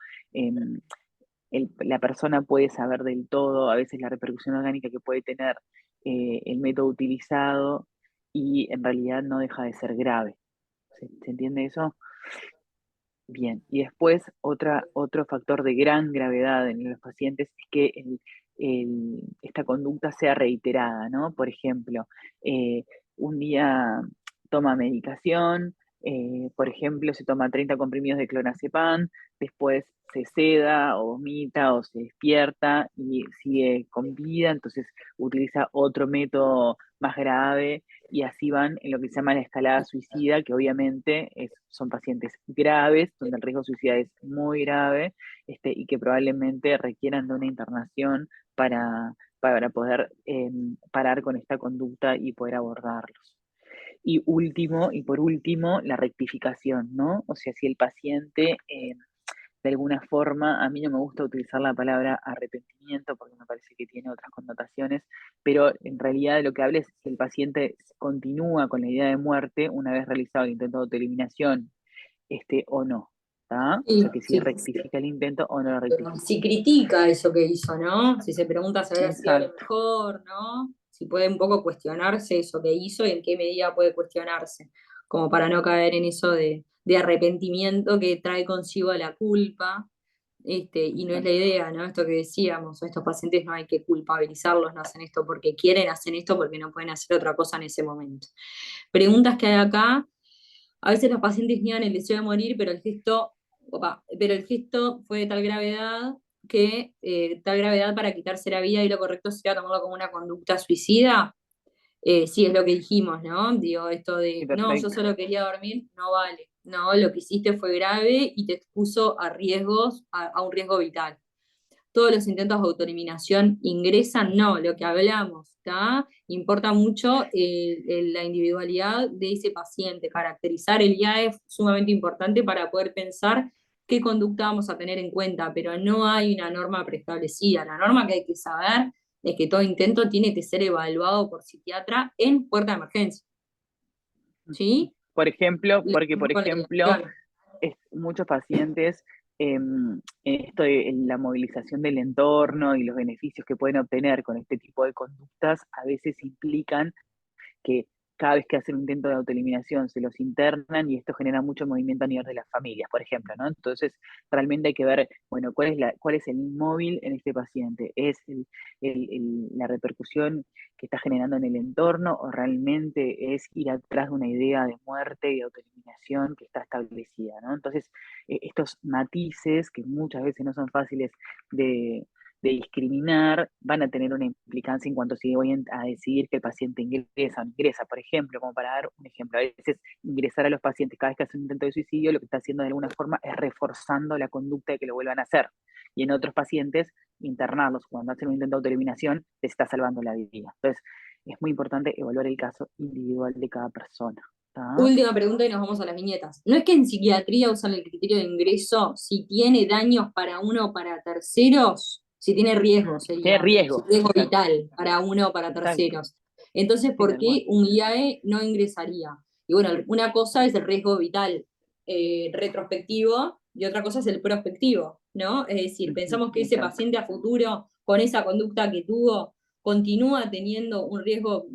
la persona puede saber del todo, a veces la repercusión orgánica que puede tener el método utilizado y en realidad no deja de ser grave. ¿Se entiende eso? Bien, y después otro factor de gran gravedad en los pacientes es que esta conducta sea reiterada, ¿no? Por ejemplo, un día toma medicación, por ejemplo, se toma 30 comprimidos de clonazepam, después se seda o vomita o se despierta y sigue con vida, entonces utiliza otro método más grave y así van en lo que se llama la escalada suicida, que obviamente son pacientes graves, donde el riesgo suicida es muy grave, y que probablemente requieran de una internación para poder parar con esta conducta y poder abordarlos. Y por último, la rectificación, ¿no? O sea, si el paciente de alguna forma, a mí no me gusta utilizar la palabra arrepentimiento porque me parece que tiene otras connotaciones, pero en realidad de lo que habla es si el paciente continúa con la idea de muerte una vez realizado el intento de autoeliminación, o no, ¿está? O sea, Sí, que si sí. rectifica el intento o no lo rectifica. Si critica eso que hizo, ¿no? Si se pregunta si habrá sido lo Exacto. mejor, ¿no? Si puede un poco cuestionarse eso que hizo y en qué medida puede cuestionarse, como para no caer en eso de arrepentimiento que trae consigo la culpa. y no es la idea, ¿no? Esto que decíamos, a estos pacientes no hay que culpabilizarlos, no hacen esto porque quieren, hacen esto porque no pueden hacer otra cosa en ese momento. Preguntas que hay acá: a veces los pacientes niegan el deseo de morir, pero el gesto fue de tal gravedad tal gravedad para quitarse la vida, y lo correcto sería tomarlo como una conducta suicida. Sí, es lo que dijimos, ¿no? Digo, esto Sí, de, no, yo perfecto. solo quería dormir, no vale. No, lo que hiciste fue grave y te expuso a riesgos, a un riesgo vital. Todos los intentos de autoeliminación ingresan, no, lo que hablamos, ¿está? Importa mucho la individualidad de ese paciente. Caracterizar el IAE es sumamente importante para poder pensar qué conducta vamos a tener en cuenta, pero no hay una norma preestablecida. La norma que hay que saber es que todo intento tiene que ser evaluado por psiquiatra en puerta de emergencia, ¿sí? Por ejemplo, Y porque un por poco la ejemplo, dirección. muchos pacientes, esto de la movilización del entorno y los beneficios que pueden obtener con este tipo de conductas a veces implican que cada vez que hacen un intento de autoeliminación se los internan y esto genera mucho movimiento a nivel de las familias, por ejemplo, ¿no? Entonces, realmente hay que ver, bueno, cuál es el móvil en este paciente. ¿Es la repercusión que está generando en el entorno o realmente es ir atrás de una idea de muerte y de autoeliminación que está establecida, ¿no? Entonces, estos matices que muchas veces no son fáciles de, de discriminar van a tener una implicancia en cuanto si voy a decidir que el paciente ingresa o no ingresa. Por ejemplo, como para dar un ejemplo, a veces ingresar a los pacientes cada vez que hacen un intento de suicidio, lo que está haciendo de alguna forma es reforzando la conducta de que lo vuelvan a hacer. Y en otros pacientes, internarlos cuando hacen un intento de autoeliminación les está salvando la vida. Entonces, es muy importante evaluar el caso individual de cada persona. ¿Tá? Última pregunta y nos vamos a las viñetas. ¿No es que en psiquiatría usan el criterio de ingreso si tiene daños para uno o para terceros? Si tiene riesgo, Tiene sería riesgo, riesgo exacto, vital para uno o para exacto, terceros. Entonces, sí, ¿por tal cual. qué un IAE no ingresaría? Y bueno, una cosa es el riesgo vital retrospectivo y otra cosa es el prospectivo, ¿no? Es decir, pensamos que ese Exacto. paciente a futuro, con esa conducta que tuvo, continúa teniendo un riesgo,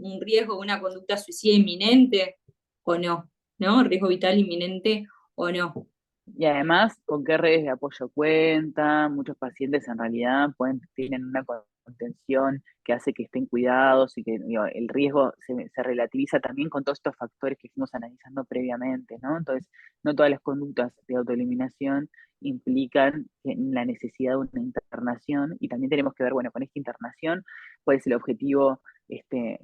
una conducta suicida inminente o no, ¿no? Riesgo vital inminente o no. Y además, ¿con qué redes de apoyo cuentan? Muchos pacientes en realidad tienen una contención que hace que estén cuidados y que digo, el riesgo se relativiza también con todos estos factores que fuimos analizando previamente, ¿no? Entonces, no todas las conductas de autoeliminación implican la necesidad de una internación y también tenemos que ver, bueno, con esta internación, cuál es el objetivo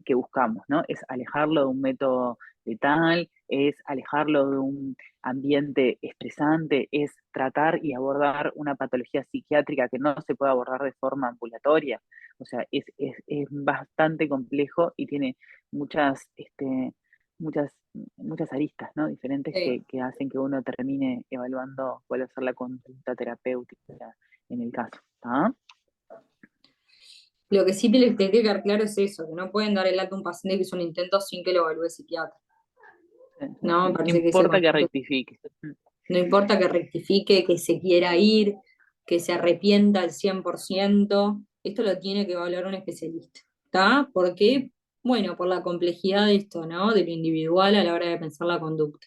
que buscamos, ¿no? Es alejarlo de un método letal, es alejarlo de un ambiente estresante, es tratar y abordar una patología psiquiátrica que no se puede abordar de forma ambulatoria. O sea, es bastante complejo y tiene muchas, muchas, muchas aristas, ¿no? Diferentes Sí. que hacen que uno termine evaluando cuál va a ser la conducta terapéutica en el caso. ¿Ah? Lo que sí les tiene que quedar claro es eso, que no pueden dar el alta a un paciente que hizo un intento sin que lo evalúe psiquiatra. Sí, sí, No, me sí. No parece que importa sepan. que rectifique. No importa que rectifique, que se quiera ir, que se arrepienta al 100%, esto lo tiene que evaluar un especialista. ¿Está? ¿Por qué? Bueno, por la complejidad de esto, ¿no? De lo individual a la hora de pensar la conducta.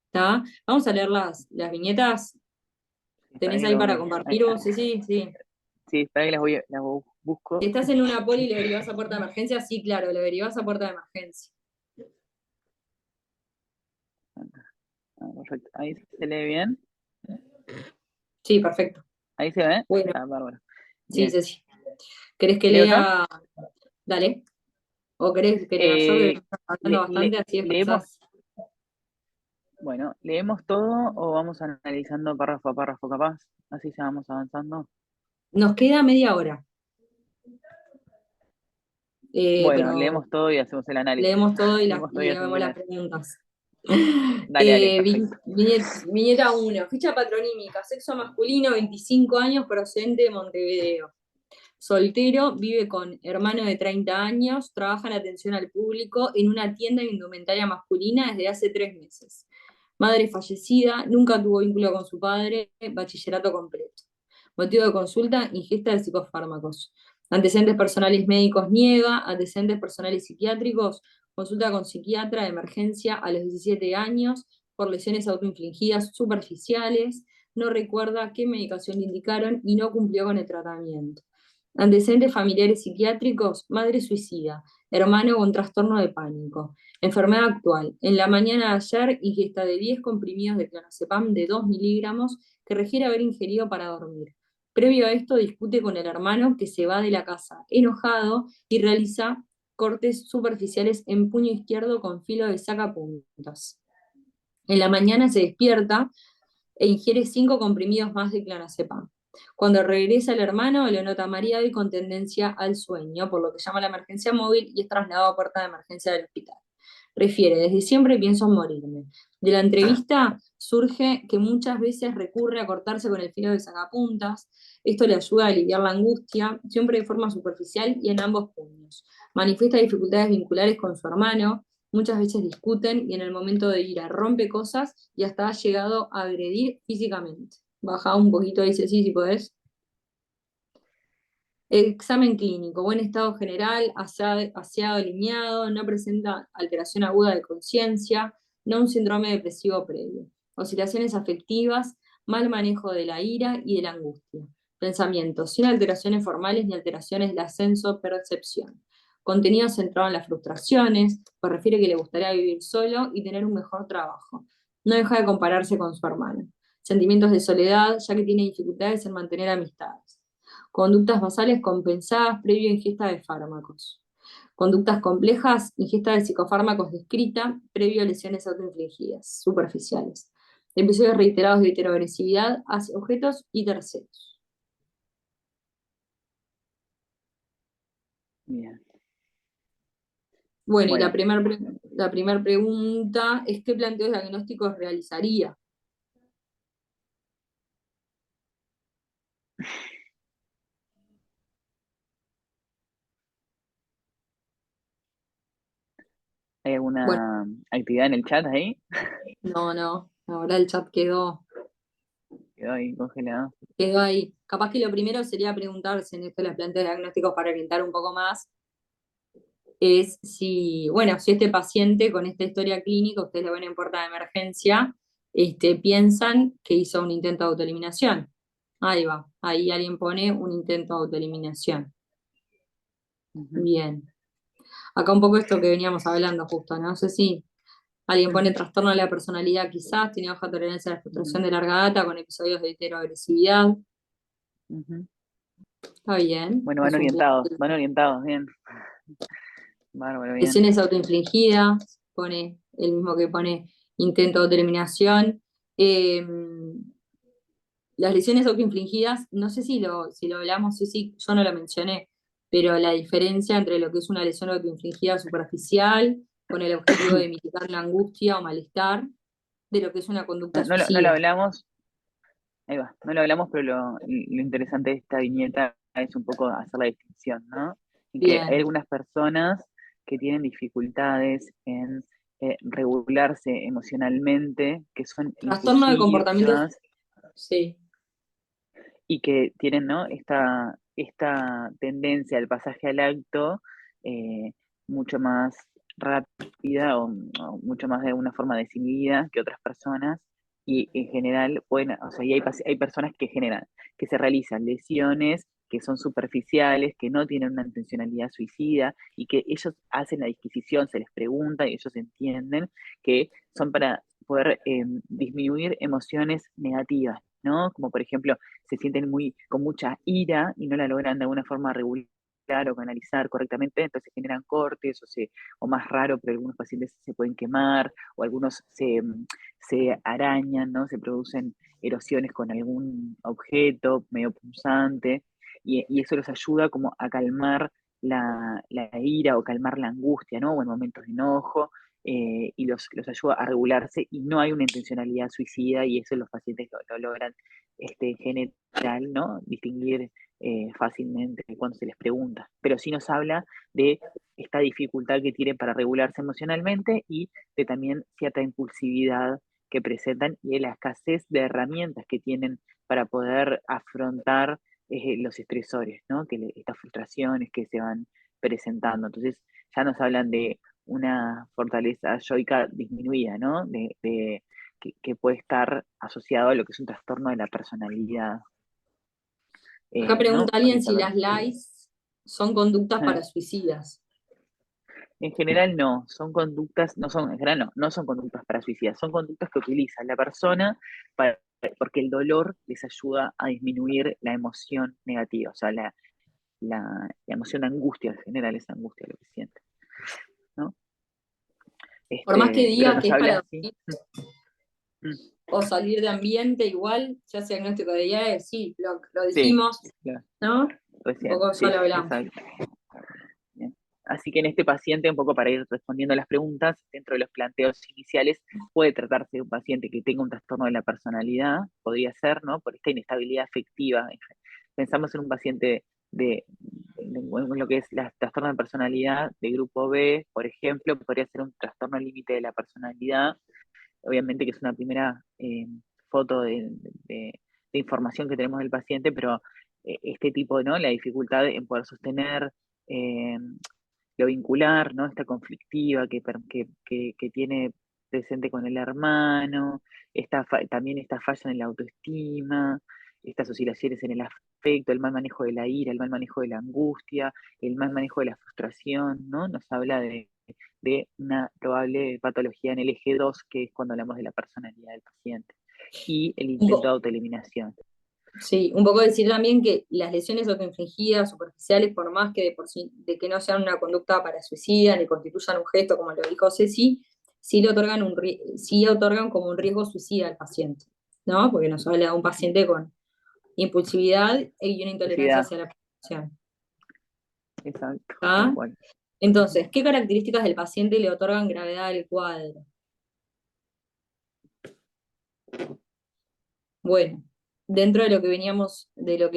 ¿Está? Vamos a leer las viñetas. Para ¿Tenés que ahí lo para voy compartir vos? Sí, sí, sí. sí, para que las busco. ¿Estás en una poli y le derivás a puerta de emergencia? Sí, claro, le derivás a puerta de emergencia. Ah, perfecto. Ahí se lee bien. Sí, perfecto. Ahí se ve. Bueno, Ah, bárbaro. sí, Bien. sí, sí. ¿Querés que ¿Leo yo? lea? Dale. ¿O querés leer yo que Eh, estás hablando bastante, así leemos, expresás? bueno, ¿leemos todo o vamos analizando párrafo a párrafo capaz? Así ya vamos avanzando. Nos queda media hora, Bueno, pero leemos todo y hacemos el análisis. leemos todo y, Leemos todo y y hacemos vemos el las análisis. preguntas. Dale, dale, perfecto. Viñeta 1, ficha patronímica, sexo masculino, 25 años, procedente de Montevideo. Soltero, vive con hermano de 30 años, trabaja en atención al público en una tienda de indumentaria masculina desde hace 3 meses. Madre fallecida, nunca tuvo vínculo con su padre, bachillerato completo. Motivo de consulta, ingesta de psicofármacos. Antecedentes personales médicos niega, antecedentes personales psiquiátricos, consulta con psiquiatra de emergencia a los 17 años por lesiones autoinfligidas superficiales, no recuerda qué medicación le indicaron y no cumplió con el tratamiento. Antecedentes familiares psiquiátricos, madre suicida, hermano con trastorno de pánico. Enfermedad actual. En la mañana de ayer, ingesta de 10 comprimidos de clonazepam de 2 miligramos que requiere haber ingerido para dormir. Previo a esto, discute con el hermano que se va de la casa enojado y realiza cortes superficiales en puño izquierdo con filo de sacapuntas. En la mañana se despierta e ingiere 5 comprimidos más de clonazepam. Cuando regresa el hermano, lo nota mareado y con tendencia al sueño, por lo que llama a la emergencia móvil y es trasladado a puerta de emergencia del hospital. Refiere, desde siempre pienso en morirme. De la entrevista surge que muchas veces recurre a cortarse con el filo de sacapuntas. Esto le ayuda a aliviar la angustia, siempre de forma superficial y en ambos puños. Manifiesta dificultades vinculares con su hermano, muchas veces discuten y en el momento de ira rompe cosas y hasta ha llegado a agredir físicamente. Baja un poquito, dice sí, si podés. Examen clínico, buen estado general, aseado alineado, no presenta alteración aguda de conciencia, no un síndrome depresivo previo. Oscilaciones afectivas, mal manejo de la ira y de la angustia. Pensamiento, sin alteraciones formales ni alteraciones de ascenso-percepción. Contenido centrado en las frustraciones, pues refiere que le gustaría vivir solo y tener un mejor trabajo. No deja de compararse con su hermano. Sentimientos de soledad, ya que tiene dificultades en mantener amistades. Conductas basales compensadas previo a ingesta de fármacos. Conductas complejas, ingesta de psicofármacos descrita previo a lesiones autoinfligidas, superficiales. Episodios reiterados de heteroagresividad hacia objetos y terceros. Bien. Bueno, y Bueno, la primera pregunta es ¿qué planteos diagnósticos realizaría? ¿hay Bueno, alguna actividad en el chat ahí? no, ahora el chat Quedó ahí congelado. quedó ahí. Capaz que lo primero sería preguntarse en esto de los planteos diagnósticos para orientar un poco más es si, bueno, si este paciente con esta historia clínica, ustedes lo ven en puerta de emergencia, piensan que hizo un intento de autoeliminación. Ahí va, ahí alguien pone un intento de autoeliminación. Ujú, Bien. Acá un poco esto que veníamos hablando justo, ¿no? No sé si alguien pone ujú, trastorno de la personalidad quizás, tiene baja tolerancia a la frustración ujú, de larga data con episodios de heteroagresividad. ujú. Está bien, Bueno, es un plan. van orientados, bien. Bárbaro, bien. Lesiones autoinfligidas, pone el mismo que pone intento de autoeliminación. Eh, las lesiones autoinfligidas, no sé si lo hablamos, sí, yo no lo mencioné, pero la diferencia entre lo que es una lesión autoinfligida superficial, con el objetivo de mitigar la angustia o malestar, de lo que es una conducta No lo suicida. hablamos, ahí va, no lo hablamos, pero lo interesante de esta viñeta es un poco hacer la distinción, ¿no? En que hay Bien. algunas personas que tienen dificultades en regularse emocionalmente, que son Trastorno de comportamiento, impulsivas sí. y que tienen, ¿no? esta tendencia al pasaje al acto eh, mucho más rápida o mucho más de una forma desinhibida que otras personas y en general, bueno, o sea, y hay personas que generan, que se realizan lesiones que son superficiales, que no tienen una intencionalidad suicida y que ellos hacen la disquisición, se les pregunta y ellos entienden que son para poder disminuir emociones negativas, ¿no? Como por ejemplo, se sienten con mucha ira y no la logran de alguna forma regular o canalizar correctamente, entonces generan cortes o más raro, pero algunos pacientes se pueden quemar o algunos se arañan, ¿no? Se producen erosiones con algún objeto medio punzante y eso los ayuda como a calmar la ira o calmar la angustia, ¿no? O en momentos de enojo. Y los ayuda a regularse y no hay una intencionalidad suicida y eso los pacientes lo logran en general, ¿no? Distinguir fácilmente cuando se les pregunta. Pero sí nos habla de esta dificultad que tienen para regularse emocionalmente y de también cierta impulsividad que presentan y de la escasez de herramientas que tienen para poder afrontar los estresores, ¿no? Estas frustraciones que se van presentando. Entonces ya nos hablan de una fortaleza yoica disminuida, ¿no? que puede estar asociado a lo que es un trastorno de la personalidad, Acá ¿no? pregunta Con alguien esta si las lies son conductas eh, para suicidas. En general no, son conductas, no son, en general no, no son conductas para suicidas, son conductas que utiliza la persona para, porque el dolor les ayuda a disminuir la emoción negativa, o sea, la emoción de angustia, en general es angustia lo que siente, ¿no? Por más que Pero diga nos que es habla para así. dormir Mm, o salir de ambiente, igual, ya sea diagnóstico de IAE, sí, lo sí, dijimos, claro, ¿no? Un recién, poco ya sí, lo hablamos. exacto. Bien. Así que en este paciente, un poco para ir respondiendo a las preguntas, dentro de los planteos iniciales, puede tratarse de un paciente que tenga un trastorno de la personalidad, podría ser, ¿no? Por esta inestabilidad afectiva. Pensamos en un paciente en lo que es la trastorno de personalidad de grupo B, por ejemplo, podría ser un trastorno límite de la personalidad, obviamente que es una primera foto de información que tenemos del paciente, pero este tipo, ¿no? La dificultad en poder sostener eh, lo vincular, ¿no? Esta conflictiva que tiene presente con el hermano, también esta falla en la autoestima, estas oscilaciones en el afecto, el mal manejo de la ira, el mal manejo de la angustia, el mal manejo de la frustración, ¿no? Nos habla de una probable patología en el eje 2, que es cuando hablamos de la personalidad del paciente, y el Un intento de po- autoeliminación. sí, un poco decir también que las lesiones autoinfligidas superficiales, por más que de por sí, de que no sean una conducta para suicida, ni constituyan un gesto, como lo dijo Ceci, sí le otorgan sí otorgan como un riesgo suicida al paciente, ¿no? Porque nos habla de un paciente con impulsividad y una intolerancia Ansiedad, hacia la presión. exacto, tal ¿Ah? cual. Entonces, ¿qué características del paciente le otorgan gravedad al cuadro? Bueno, dentro de lo que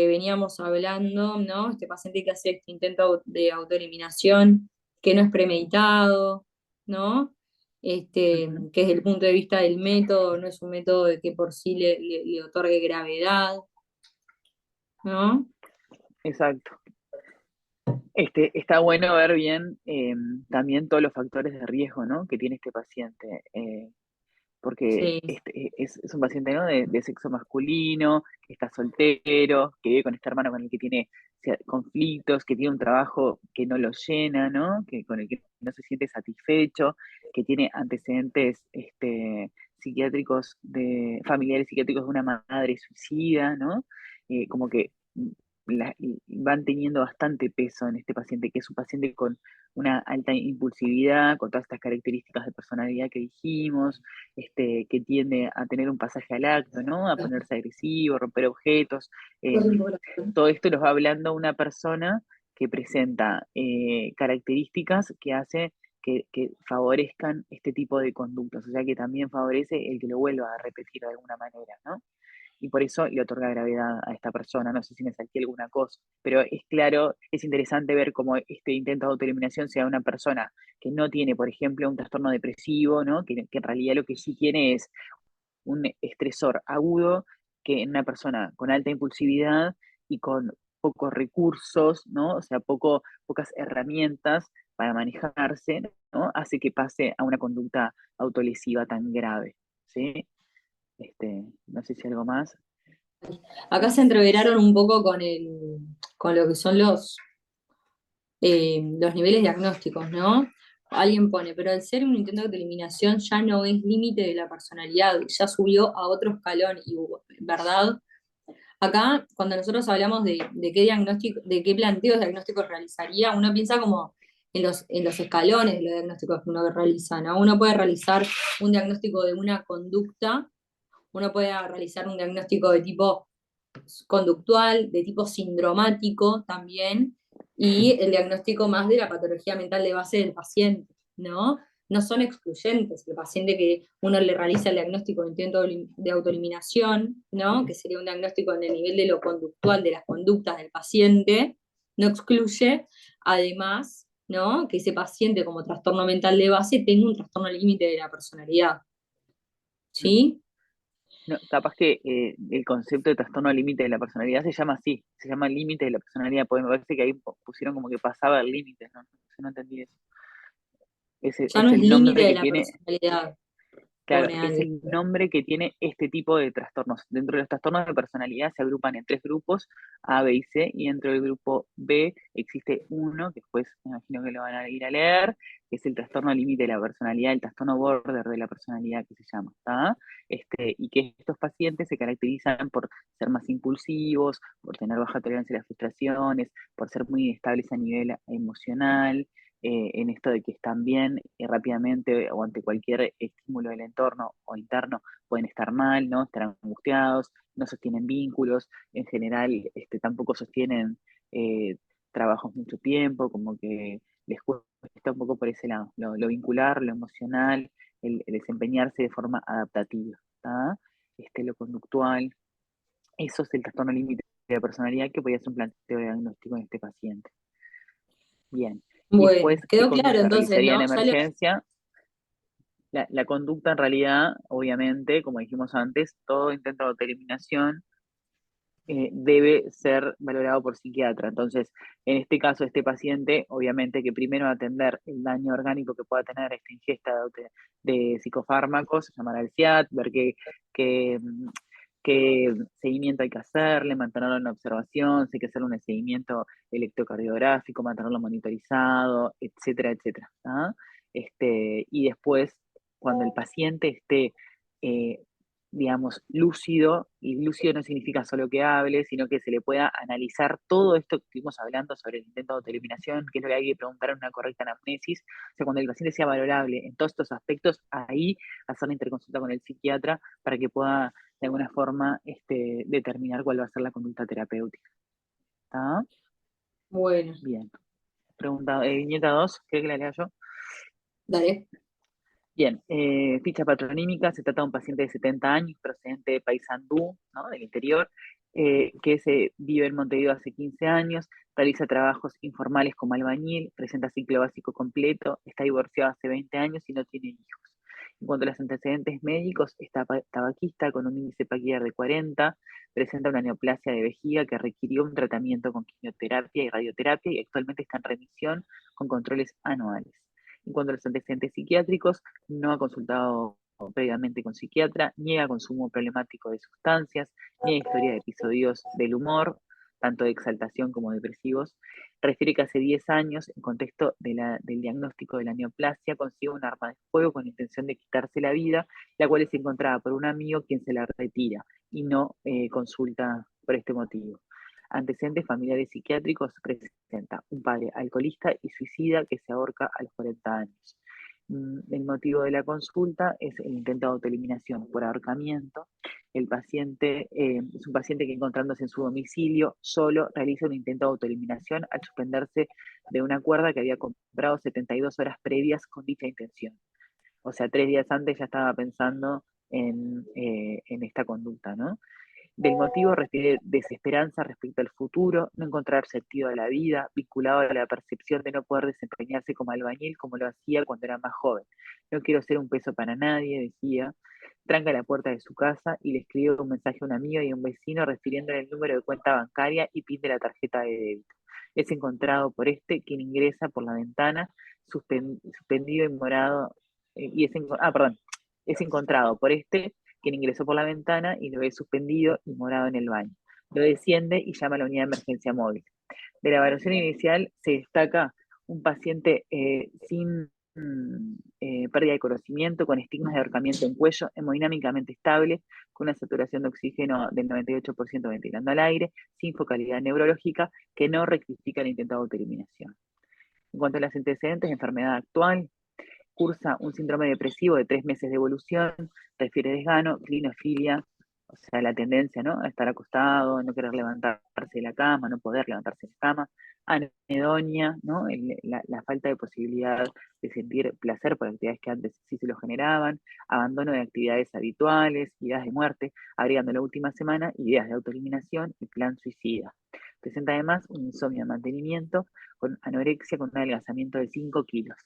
veníamos hablando, ¿no? Este paciente que hace este intento de autoeliminación, que no es premeditado, ¿no? Ujú, Que desde el punto de vista del método, no es un método de que por sí le otorgue gravedad, ¿no? exacto. Está bueno ver bien también todos los factores de riesgo, ¿no? Que tiene este paciente, porque Sí, es un paciente, ¿no? De sexo masculino, que está soltero, que vive con este hermano con el que tiene conflictos, que tiene un trabajo que no lo llena, ¿no? Con el que no se siente satisfecho, que tiene antecedentes psiquiátricos, familiares psiquiátricos de una madre suicida, ¿no? Como que van teniendo bastante peso en este paciente, que es un paciente con una alta impulsividad, con todas estas características de personalidad que dijimos, que tiende a tener un pasaje al acto, ¿no? A ponerse agresivo, romper objetos. eh, Todo esto los va hablando una persona que presenta características que hace que favorezcan este tipo de conductas, o sea que también favorece el que lo vuelva a repetir de alguna manera, ¿no? Y por eso le otorga gravedad a esta persona. No sé si me salté alguna cosa, pero es claro, es interesante ver cómo este intento de autoeliminación sea una persona que no tiene, por ejemplo, un trastorno depresivo, ¿no? Que en realidad lo que sí tiene es un estresor agudo, que en una persona con alta impulsividad y con pocos recursos, ¿no? O sea, pocas herramientas para manejarse, ¿no? Hace que pase a una conducta autolesiva tan grave, ¿sí? No sé si algo más. acá se entreveraron un poco con lo que son los niveles diagnósticos, ¿no? Alguien pone, pero al ser un intento de eliminación ya no es límite de la personalidad, ya subió a otro escalón, y, ¿verdad? Acá, cuando nosotros hablamos de qué diagnóstico, de qué planteos diagnósticos realizaría, uno piensa como en los escalones de los diagnósticos que uno realiza, ¿no? Uno puede realizar un diagnóstico de una conducta, uno puede realizar un diagnóstico de tipo conductual, de tipo sindromático también, y el diagnóstico más de la patología mental de base del paciente, ¿no? No son excluyentes. El paciente que uno le realiza el diagnóstico de intento de autoeliminación, ¿no? Que sería un diagnóstico en el nivel de lo conductual, de las conductas del paciente, no excluye, además, ¿no? Que ese paciente como trastorno mental de base tenga un trastorno límite de la personalidad, ¿sí? No, capaz que el concepto de trastorno límite de la personalidad se llama así, se llama límite de la personalidad, porque me parece que ahí pusieron como que pasaba el límite, ¿no? No entendí eso. Ese Ya no es es el límite nombre de que la tiene, personalidad. Claro, pone es al... el nombre que tiene este tipo de trastornos. Dentro de los trastornos de personalidad se agrupan en tres grupos, A, B y C, y dentro del grupo B existe uno, que después me imagino que lo van a ir a leer, que es el trastorno límite de la personalidad, el trastorno border de la personalidad que se llama, ¿tá? Y que estos pacientes se caracterizan por ser más impulsivos, por tener baja tolerancia a las frustraciones, por ser muy inestables a nivel emocional, en esto de que están bien rápidamente o ante cualquier estímulo del entorno o interno pueden estar mal, ¿no? Estar angustiados, no sostienen vínculos, en general tampoco sostienen trabajos mucho tiempo, como que les cuesta un poco por ese lado, lo vincular, lo emocional, el desempeñarse de forma adaptativa, ¿tá? Lo conductual, eso es el trastorno límite de la personalidad que podría ser un planteo diagnóstico en este paciente. Bien. Y Bueno, después, ¿qué quedó claro conducta entonces, realizaría en ¿no? Ya lo... emergencia? La conducta en realidad, obviamente, como dijimos antes, todo intento de autoeliminación debe ser valorado por psiquiatra. Entonces, en este caso, este paciente, obviamente que primero atender el daño orgánico que pueda tener esta ingesta de psicofármacos, llamar al CIAT, ver qué, qué seguimiento hay que hacerle, mantenerlo en observación, si hay que hacerle un seguimiento electrocardiográfico, mantenerlo monitorizado, etcétera, etcétera. ¿Ah? Y después, cuando el paciente esté eh, digamos, lúcido, y lúcido no significa solo que hable, sino que se le pueda analizar todo esto que estuvimos hablando sobre el intento de autoeliminación, que es lo que hay que preguntar en una correcta anamnesis. O sea, cuando el paciente sea valorable en todos estos aspectos, ahí hacer la interconsulta con el psiquiatra para que pueda, de alguna forma, determinar cuál va a ser la conducta terapéutica. ¿Está? Bueno, Bien. Pregunta, viñeta 2, ¿querés que la lea yo? dale. Bien, ficha patronímica, se trata de un paciente de 70 años, procedente de Paysandú, ¿no? Del interior, que vive en Montevideo hace 15 años, realiza trabajos informales como albañil, presenta ciclo básico completo, está divorciado hace 20 años y no tiene hijos. En cuanto a los antecedentes médicos, está tabaquista con un índice Paquier de 40, presenta una neoplasia de vejiga que requirió un tratamiento con quimioterapia y radioterapia y actualmente está en remisión con controles anuales. En cuanto a los antecedentes psiquiátricos, no ha consultado previamente con psiquiatra, niega consumo problemático de sustancias, niega historia de episodios del humor, tanto de exaltación como depresivos. Refiere que hace 10 años, en contexto del diagnóstico de la neoplasia, consiguió un arma de fuego con intención de quitarse la vida, la cual es encontrada por un amigo quien se la retira y no consulta por este motivo. Antecedentes familiares psiquiátricos presenta un padre alcoholista y suicida que se ahorca a los 40 años. El motivo de la consulta es el intento de autoeliminación por ahorcamiento. El paciente es un paciente que encontrándose en su domicilio solo realiza un intento de autoeliminación al suspenderse de una cuerda que había comprado 72 horas previas con dicha intención. O sea, 3 días antes ya estaba pensando en esta conducta, ¿no? Del motivo refiere desesperanza respecto al futuro, no encontrar sentido a la vida, vinculado a la percepción de no poder desempeñarse como albañil como lo hacía cuando era más joven. No quiero ser un peso para nadie, decía. Tranca la puerta de su casa y le escribe un mensaje a un amigo y a un vecino refiriéndole el número de cuenta bancaria y PIN de la tarjeta de débito. Es encontrado por quien ingresa por la ventana, suspendido y morado, perdón, es encontrado por quien ingresó por la ventana y lo ve suspendido y morado en el baño. Lo desciende y llama a la unidad de emergencia móvil. De la evaluación inicial se destaca un paciente sin pérdida de conocimiento, con estigmas de ahorcamiento en cuello, hemodinámicamente estable, con una saturación de oxígeno del 98% ventilando al aire, sin focalidad neurológica, que no rectifica el intento de autoeliminación. En cuanto a los antecedentes de enfermedad actual, cursa un síndrome depresivo de 3 meses de evolución, refiere desgano, clinofilia, o sea, la tendencia, ¿no? A estar acostado, no querer levantarse de la cama, no poder levantarse de la cama, anedonia, ¿no? La falta de posibilidad de sentir placer por actividades que antes sí se lo generaban, abandono de actividades habituales, ideas de muerte, agregando la última semana ideas de autoeliminación y plan suicida. Presenta además un insomnio de mantenimiento con anorexia con un adelgazamiento de 5 kilos.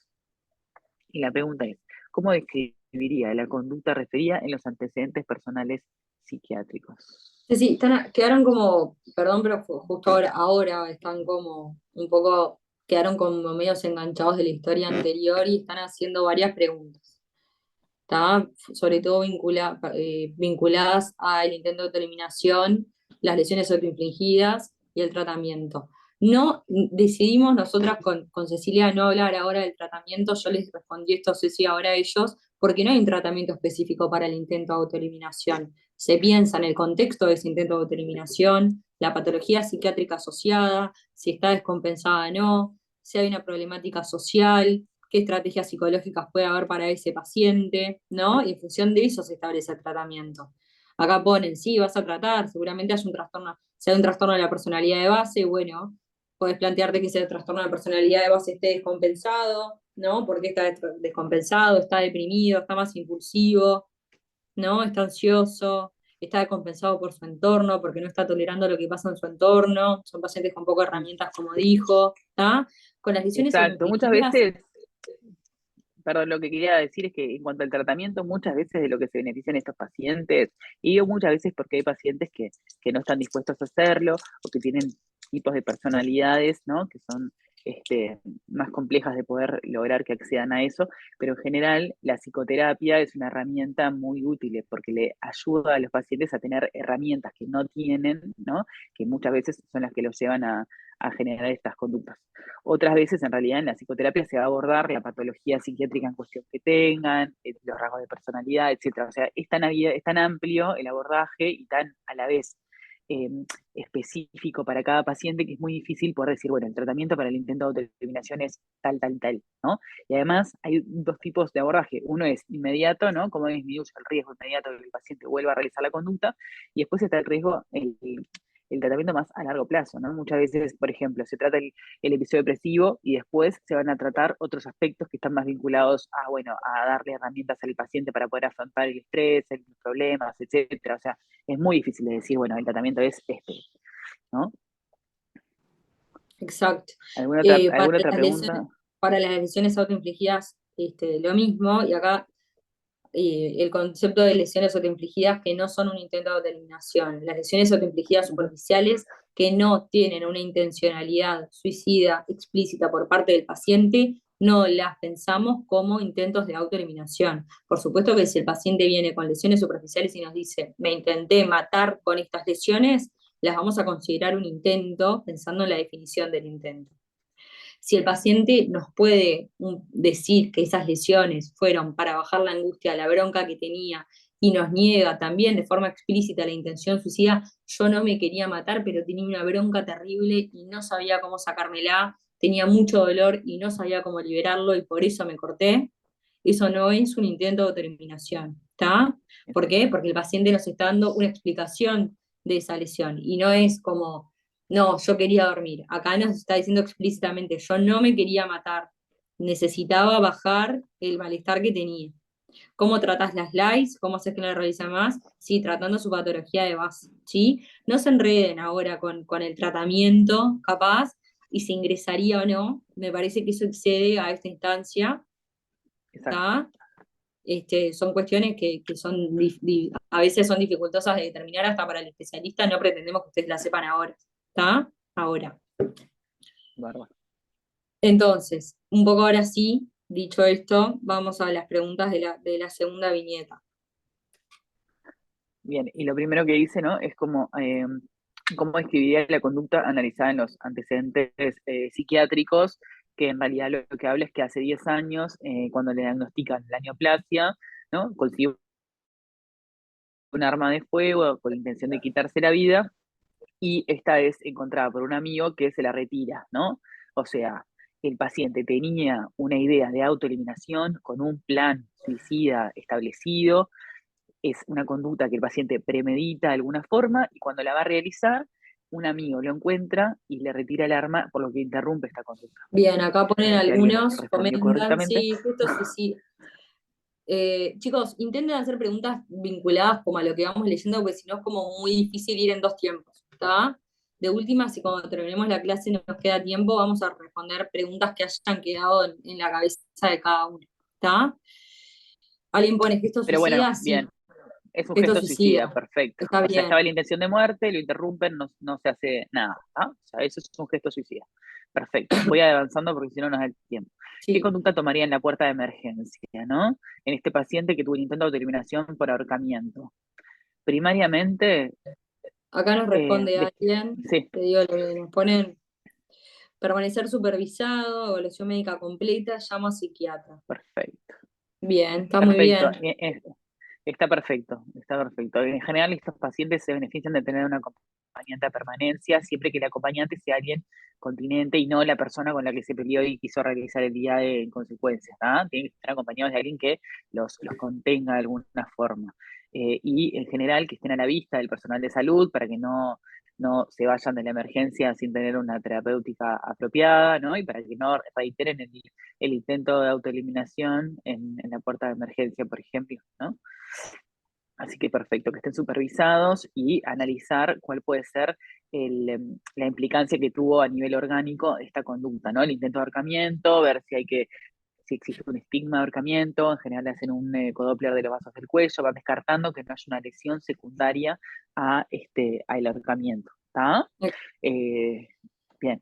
Y la pregunta es, ¿cómo describiría la conducta referida en los antecedentes personales psiquiátricos? Sí, sí, quedaron como, perdón, pero justo ahora están como un poco, quedaron como medios enganchados de la historia anterior y están haciendo varias preguntas. ¿tá? Sobre todo vinculadas al intento de autoeliminación, las lesiones autoinfligidas y el tratamiento. No decidimos nosotras con Cecilia no hablar ahora del tratamiento, yo les respondí esto, Ceci, ahora a ellos, porque no hay un tratamiento específico para el intento de autoeliminación. Se piensa en el contexto de ese intento de autoeliminación, la patología psiquiátrica asociada, si está descompensada o no, si hay una problemática social, qué estrategias psicológicas puede haber para ese paciente, ¿no? Y en función de eso se establece el tratamiento. Acá ponen, sí, vas a tratar, seguramente hay un trastorno, si hay un trastorno de la personalidad de base, bueno, puedes plantearte que ese trastorno de personalidad de base esté descompensado, ¿no? Porque está descompensado, está deprimido, está más impulsivo, ¿no? Está ansioso, está descompensado por su entorno, porque no está tolerando lo que pasa en su entorno, son pacientes con pocas herramientas, como dijo, ¿está? Con las lesiones Exacto, muchas autoinfligidas. veces, perdón, lo que quería decir es que en cuanto al tratamiento, muchas veces de lo que se benefician estos pacientes, y digo muchas veces porque hay pacientes que no están dispuestos a hacerlo, o que tienen tipos de personalidades, ¿no? Que son más complejas de poder lograr que accedan a eso, pero en general la psicoterapia es una herramienta muy útil porque le ayuda a los pacientes a tener herramientas que no tienen, ¿no? Que muchas veces son las que los llevan a generar estas conductas. Otras veces, en realidad, en la psicoterapia se va a abordar la patología psiquiátrica en cuestión que tengan, los rasgos de personalidad, etcétera. O sea, es tan amplio el abordaje y tan a la vez eh, específico para cada paciente que es muy difícil poder decir, bueno, el tratamiento para el intento de autodeterminación es tal, tal, tal, ¿no? Y además hay dos tipos de abordaje. Uno es inmediato, ¿no? Cómo disminuye el riesgo inmediato de que el paciente vuelva a realizar la conducta, y después está el riesgo, el tratamiento más a largo plazo, ¿no? Muchas veces, por ejemplo, se trata el episodio depresivo y después se van a tratar otros aspectos que están más vinculados a, bueno, a darle herramientas al paciente para poder afrontar el estrés, los problemas, etcétera. O sea, es muy difícil de decir, bueno, el tratamiento es ¿no? Exacto. Alguna otra pregunta? Para las lesiones autoinfligidas, lo mismo, y acá el concepto de lesiones autoinfligidas que no son un intento de autoeliminación. Las lesiones autoinfligidas superficiales que no tienen una intencionalidad suicida explícita por parte del paciente, no las pensamos como intentos de autoeliminación. Por supuesto que si el paciente viene con lesiones superficiales y nos dice, me intenté matar con estas lesiones, las vamos a considerar un intento pensando en la definición del intento. Si el paciente nos puede decir que esas lesiones fueron para bajar la angustia, la bronca que tenía, y nos niega también de forma explícita la intención suicida, yo no me quería matar, pero tenía una bronca terrible y no sabía cómo sacármela, tenía mucho dolor y no sabía cómo liberarlo y por eso me corté, eso no es un intento de autoeliminación, ¿está? ¿Por qué? Porque el paciente nos está dando una explicación de esa lesión y no es como no, yo quería dormir. Acá nos está diciendo explícitamente, yo no me quería matar, necesitaba bajar el malestar que tenía. ¿Cómo tratás las lies? ¿Cómo haces que no la realice más? Sí, tratando su patología de base, ¿sí? No se enreden ahora con el tratamiento, capaz, y si ingresaría o no. Me parece que eso excede a esta instancia, Exacto. ¿está? Son cuestiones que son a veces son dificultosas de determinar hasta para el especialista, no pretendemos que ustedes la sepan ahora, ¿está? Ahora. Bárbaro. Entonces, un poco ahora sí, dicho esto, vamos a las preguntas de la segunda viñeta. Bien, y lo primero que dice, ¿no? Es como, cómo describiría la conducta analizada en los antecedentes psiquiátricos, que en realidad lo que habla es que hace 10 años, cuando le diagnostican la neoplasia, ¿no? Consiguió un arma de fuego con la intención de quitarse la vida, y esta es encontrada por un amigo que se la retira, ¿no? O sea, el paciente tenía una idea de autoeliminación con un plan suicida establecido, es una conducta que el paciente premedita de alguna forma, y cuando la va a realizar, un amigo lo encuentra y le retira el arma, por lo que interrumpe esta conducta. Bien, acá No ponen sé si alguien algunos, respondió comentan, correctamente. sí, justo sí, sí. Chicos, intenten hacer preguntas vinculadas como a lo que vamos leyendo, porque si no es como muy difícil ir en dos tiempos, ¿está? De última, si cuando terminemos la clase nos queda tiempo, vamos a responder preguntas que hayan quedado en la cabeza de cada uno, ¿está? ¿Alguien pone gesto Pero bueno, suicida? Sí, bien, es un gesto gesto suicida, suicida, perfecto. está O sea, bien. estaba la intención de muerte, lo interrumpen, no, no se hace nada. ¿Ah? O sea, eso es un gesto suicida. Perfecto. Voy avanzando porque si no nos da el tiempo. ¿Qué Sí, conducta tomaría en la puerta de emergencia, ¿no? En este paciente que tuvo un intento de autoeliminación por ahorcamiento. Primariamente, acá nos eh, responde de- alguien, sí, te digo, nos ponen permanecer supervisado, evaluación médica completa, llamo a psiquiatra. perfecto. Bien, está muy Perfecto. bien. Está perfecto, está perfecto. En general, estos pacientes se benefician de tener un acompañante a permanencia, siempre que el acompañante sea alguien continente y no la persona con la que se peleó y quiso realizar el día en consecuencia, ¿tá? Tienen que estar acompañados de alguien que los contenga de alguna forma. Y en general, que estén a la vista del personal de salud para que no se vayan de la emergencia sin tener una terapéutica apropiada, ¿no? Y para que no reiteren el intento de autoeliminación en la puerta de emergencia, por ejemplo, ¿no? Así que perfecto, que estén supervisados y analizar cuál puede ser la implicancia que tuvo a nivel orgánico esta conducta, ¿no? El intento de ahorcamiento, ver si existe un estigma de ahorcamiento, en general le hacen un ecodoppler de los vasos del cuello, van descartando que no haya una lesión secundaria al ahorcamiento, ¿está? Eh, bien,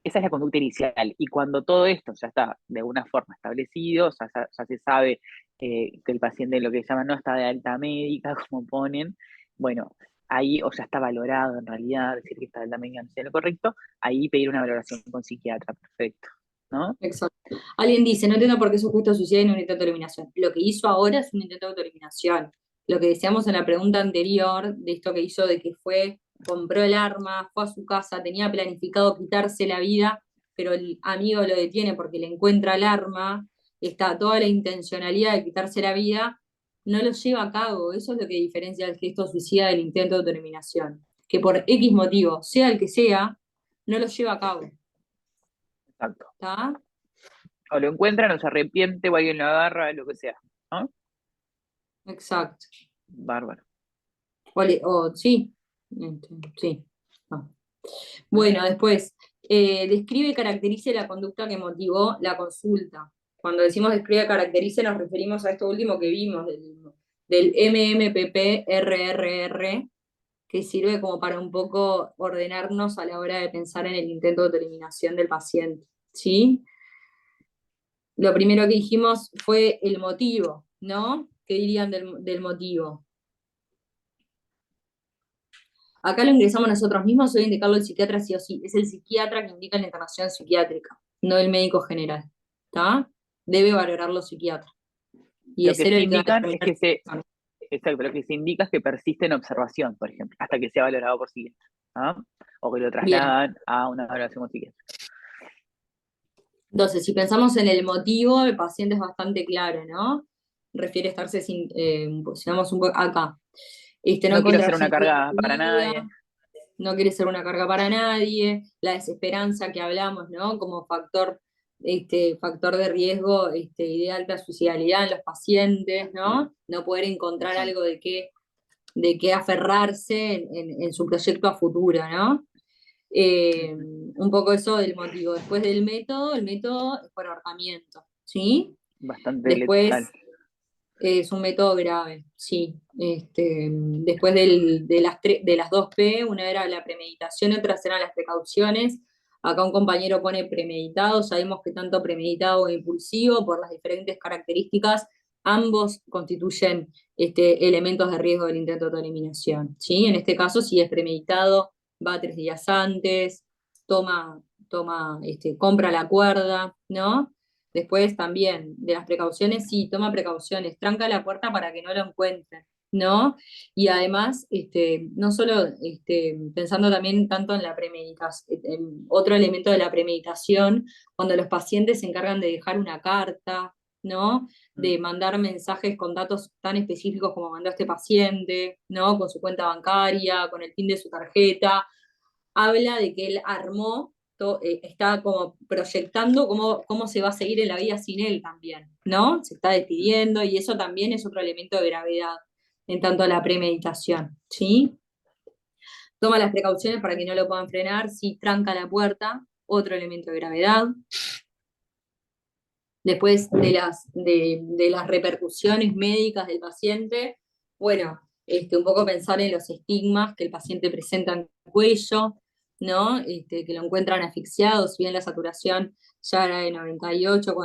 esa es la conducta inicial. Y cuando todo esto ya está de alguna forma establecido, ya se sabe que el paciente lo que llaman no está de alta médica, como ponen, bueno, ahí o ya está valorado en realidad, decir que está de alta médica no es lo correcto, ahí pedir una valoración con psiquiatra, perfecto, ¿no? Exacto. Alguien dice, no entiendo por qué su justo suicida en un intento de eliminación. Lo que hizo ahora es un intento de autoeliminación. Lo que decíamos en la pregunta anterior, de esto que hizo de que fue, compró el arma, fue a su casa, tenía planificado quitarse la vida, pero el amigo lo detiene porque le encuentra el arma, está toda la intencionalidad de quitarse la vida, no lo lleva a cabo. Eso es lo que diferencia el gesto suicida del intento de autoeliminación. Que por X motivo, sea el que sea, no lo lleva a cabo. Exacto. ¿Está? O lo encuentran, o se arrepiente, o alguien lo agarra, lo que sea, ¿no? Exacto. Bárbaro. Sí, sí. No. ¿No? Bueno, después, describe y caracterice la conducta que motivó la consulta. Cuando decimos describe y caracterice, nos referimos a esto último que vimos, del MMPP-RRR, que sirve como para un poco ordenarnos a la hora de pensar en el intento de eliminación del paciente. ¿Sí? Lo primero que dijimos fue el motivo, ¿no? ¿Qué dirían del motivo? Acá lo ingresamos nosotros mismos, debe indicarlo el psiquiatra sí o sí. Es el psiquiatra que indica la internación psiquiátrica, no el médico general. ¿Está? Debe valorarlo psiquiatra. Y Lo es que él sí el que va a indican es determinar. que exacto, lo que se indica es que persiste en observación, por ejemplo, hasta que sea valorado por psiquiatra, ¿no? O que lo Bien. trasladan a una valoración con psiquiatra. Entonces, si pensamos en el motivo, el paciente es bastante claro, ¿no? Refiere a estarse sin, posicionamos un poco acá. No No quiero ser encontrar una sentido carga en su para vida, nadie. no quiere ser una carga para nadie, la desesperanza que hablamos, ¿no? Como factor de riesgo y de alta suicidalidad en los pacientes, ¿no? No poder encontrar Exacto. algo de qué aferrarse en su proyecto a futuro, ¿no? Ujú. Un poco eso del motivo. Después del método, el método es por ahorcamiento, ¿sí? Bastante Después letal. es un método grave, sí. Después de las dos P, una era la premeditación, otras eran las precauciones. Acá un compañero pone premeditado, sabemos que tanto premeditado o impulsivo, por las diferentes características, ambos constituyen elementos de riesgo del intento de eliminación. ¿Sí? En este caso, si es premeditado, va 3 días antes, compra la cuerda, ¿no? Después también, de las precauciones, sí, toma precauciones, tranca la puerta para que no lo encuentren, ¿no? Y además, no solo pensando también tanto en la premeditación, en otro elemento de la premeditación, cuando los pacientes se encargan de dejar una carta, ¿no? Mm. De mandar mensajes con datos tan específicos como mandó este paciente, ¿no? Con su cuenta bancaria, con el PIN de su tarjeta, habla de que él armó, está como proyectando cómo se va a seguir en la vida sin él también, ¿no? Se está despidiendo y eso también es otro elemento de gravedad en tanto a la premeditación, ¿sí? Toma las precauciones para que no lo puedan frenar, si tranca la puerta, otro elemento de gravedad. Después de las repercusiones médicas del paciente, bueno, un poco pensar en los estigmas que el paciente presenta en el cuello, ¿no? Que lo encuentran asfixiado, si bien la saturación ya era de 98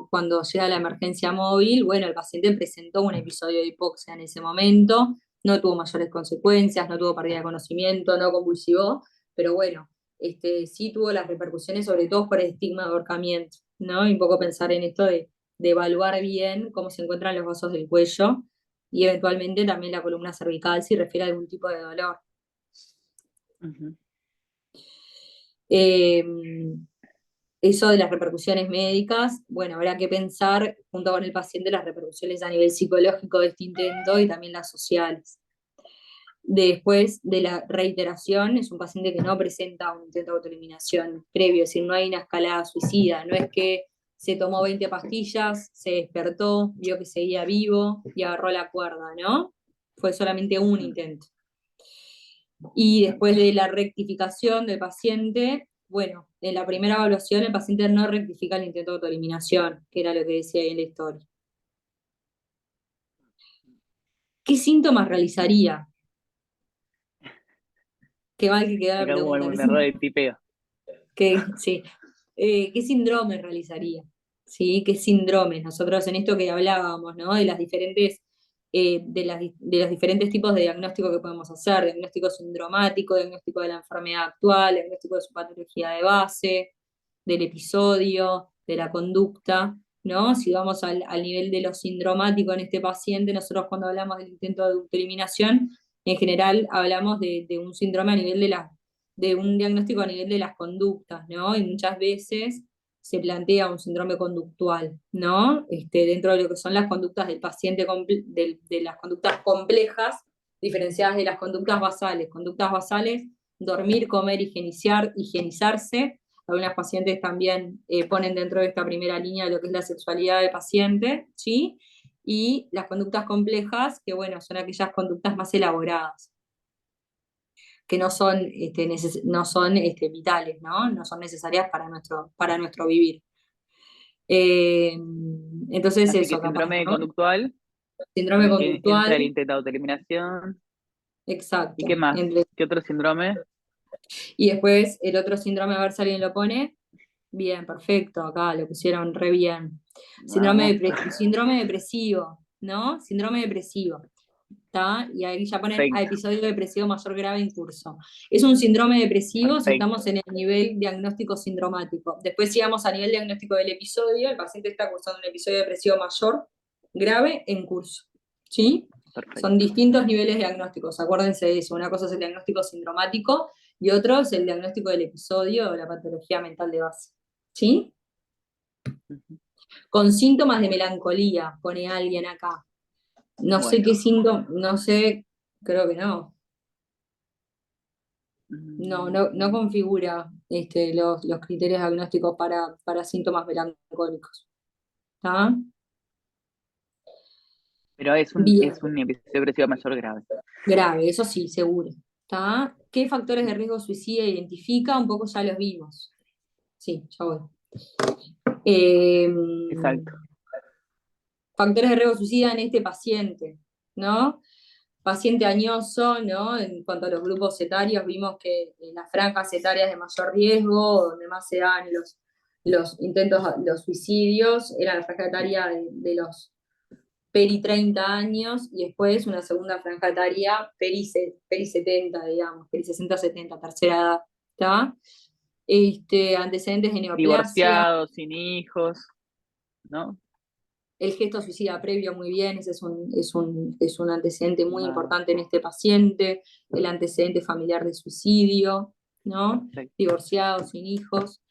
cuando llega la emergencia móvil, bueno, el paciente presentó un episodio de hipoxia en ese momento, no tuvo mayores consecuencias, no tuvo pérdida de conocimiento, no convulsivó, pero bueno, sí tuvo las repercusiones sobre todo por el estigma de ahorcamiento, ¿no? Y un poco pensar en esto de evaluar bien cómo se encuentran los vasos del cuello y eventualmente también la columna cervical si refiere a algún tipo de dolor. Ujú. Eh, Eso de las repercusiones médicas, bueno, habrá que pensar junto con el paciente las repercusiones a nivel psicológico de este intento y también las sociales. Después de la reiteración, es un paciente que no presenta un intento de autoeliminación previo, es decir, no hay una escalada suicida, no es que se tomó 20 pastillas, se despertó, vio que seguía vivo y agarró la cuerda, ¿no? Fue solamente un intento. Y después de la rectificación del paciente, bueno, en la primera evaluación el paciente no rectifica el intento de autoeliminación, que era lo que decía ahí en la historia. ¿Qué síntomas realizaría? Qué mal que quedó la Acá hubo pregunta. algún error de tipeo. Sí. ¿Qué síndrome realizaría? ¿Sí? ¿Qué síndromes? Nosotros en esto que hablábamos, ¿no? De las diferentes, de los diferentes tipos de diagnóstico que podemos hacer, diagnóstico sindromático, diagnóstico de la enfermedad actual, diagnóstico de su patología de base, del episodio, de la conducta, ¿no? Si vamos al nivel de lo sindromático en este paciente, nosotros cuando hablamos del intento de autoeliminación, en general hablamos de un síndrome a nivel de un diagnóstico a nivel de las conductas, ¿no? Y muchas veces se plantea un síndrome conductual, ¿no? Dentro de lo que son las conductas del paciente, de las conductas complejas, diferenciadas de las conductas basales. Conductas basales, dormir, comer, higienizarse. Algunas pacientes también ponen dentro de esta primera línea lo que es la sexualidad del paciente, ¿sí? Y las conductas complejas, que bueno, son aquellas conductas más elaboradas, que no son, no son vitales, ¿no? No son necesarias para nuestro vivir. Eh, entonces Así que eso, capaz, síndrome ¿no? conductual, Síndrome entra el conductual, intento de autoeliminación. ¿Y qué exacto. más? ¿Qué otro síndrome? Y después el otro síndrome, a ver si alguien lo pone. Bien, perfecto, acá lo pusieron re bien. Vamos. Síndrome depresivo, ¿no? Síndrome depresivo. ¿Tá? Y ahí ya ponen a Perfecto, episodio depresivo mayor grave en curso. Es un síndrome depresivo si perfecto. estamos en el nivel diagnóstico sindromático. Después, si vamos a nivel diagnóstico del episodio, el paciente está cursando un episodio depresivo mayor grave en curso. ¿Sí? Son Perfecto. distintos niveles diagnósticos, acuérdense de eso. Una cosa es el diagnóstico sindromático y otro es el diagnóstico del episodio o la patología mental de base. ¿Sí? Ujú. Con síntomas de melancolía, pone alguien acá. No sé Bueno. qué síntoma, no sé, creo que no. No Mm, configura los criterios diagnósticos para síntomas melancólicos. ¿Está? Pero Bien, es un episodio depresivo mayor grave. grave, eso sí, seguro. ¿Está? ¿Qué factores de riesgo suicida identifica? Un poco ya los vimos. Sí, ya voy. Eh, Exacto. Factores de riesgo suicida en este paciente, ¿no? Paciente añoso, ¿no? En cuanto a los grupos etarios, vimos que en las franjas etarias de mayor riesgo, donde más se dan los intentos, los suicidios, era la franja etaria de los peri 30 años, y después una segunda franja etaria peri 70, digamos, peri 60-70, tercera edad, ¿está? Antecedentes de neoplasia, Divorciado, sin hijos, ¿no? el gesto suicida previo, muy bien, ese es un antecedente muy Vamos. importante en este paciente, el antecedente familiar de suicidio, ¿no? Perfecto. Divorciado, sin hijos.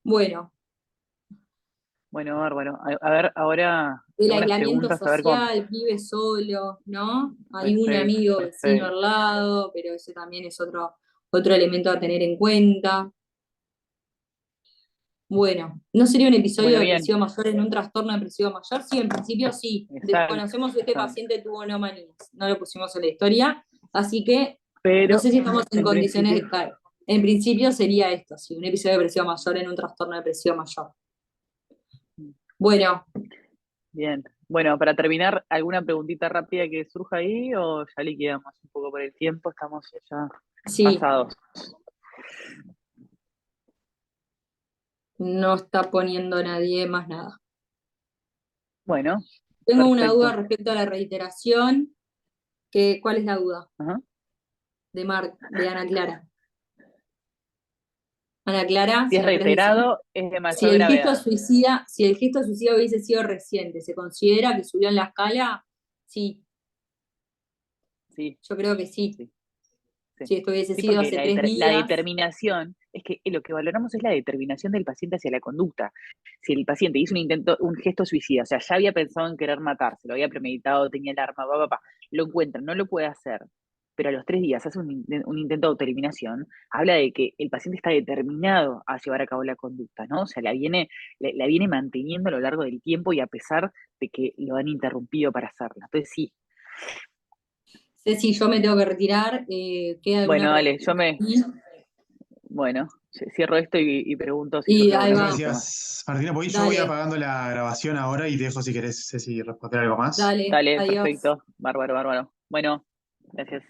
Bueno, Bueno, bárbaro. A ver, ahora el algunas aislamiento preguntas, a ver cómo. social, vive solo, ¿no? Hay un Perfecto, amigo vecino perfecto. al lado, pero ese también es otro elemento a tener en cuenta. Bueno, ¿no sería un episodio Bueno, bien. depresivo mayor en un trastorno depresivo mayor? Sí, en principio sí. Exacto, Desconocemos si este exacto. paciente tuvo o no manías, no lo pusimos en la historia, así que no Pero sé si estamos en en condiciones principio, de caer. En principio sería esto, sí, un episodio depresivo mayor en un trastorno depresivo mayor. Bueno, bien. Bueno, para terminar, ¿alguna preguntita rápida que surja ahí o ya liquidamos un poco por el tiempo? Estamos ya sí, pasados. No está poniendo nadie más nada. Bueno, Tengo una duda perfecto. respecto a la reiteración. ¿Cuál es la duda? Ajá. De Ana Clara. Ana Clara, Si si es la querés decir. reiterado, es de Si mayor el gesto gravedad. suicida, si el gesto suicida hubiese sido reciente, ¿se considera que subió en la escala? Sí, Sí, yo creo que sí. sí, sí. Si esto hubiese Sí, sido porque hace 3 días, determinación, es que lo que valoramos es la determinación del paciente hacia la conducta. Si el paciente hizo un intento, un gesto suicida, o sea, ya había pensado en querer matarse, lo había premeditado, tenía el arma, lo encuentra, no lo puede hacer, pero a los 3 días hace un intento de autoeliminación, habla de que el paciente está determinado a llevar a cabo la conducta, ¿no? O sea, la viene manteniendo a lo largo del tiempo y a pesar de que lo han interrumpido para hacerla. Entonces, sí. Ceci, yo me tengo que retirar. ¿Queda alguna Bueno, dale, pregunta ahí? bueno, cierro esto y pregunto si Y surge ahí alguna va. preguntita más. Gracias, Martina. Pues yo voy Dale, apagando la grabación ahora y te dejo si querés, Ceci, responder algo más. dale, Dale, adiós. perfecto. Bárbaro, bárbaro. Bueno, gracias.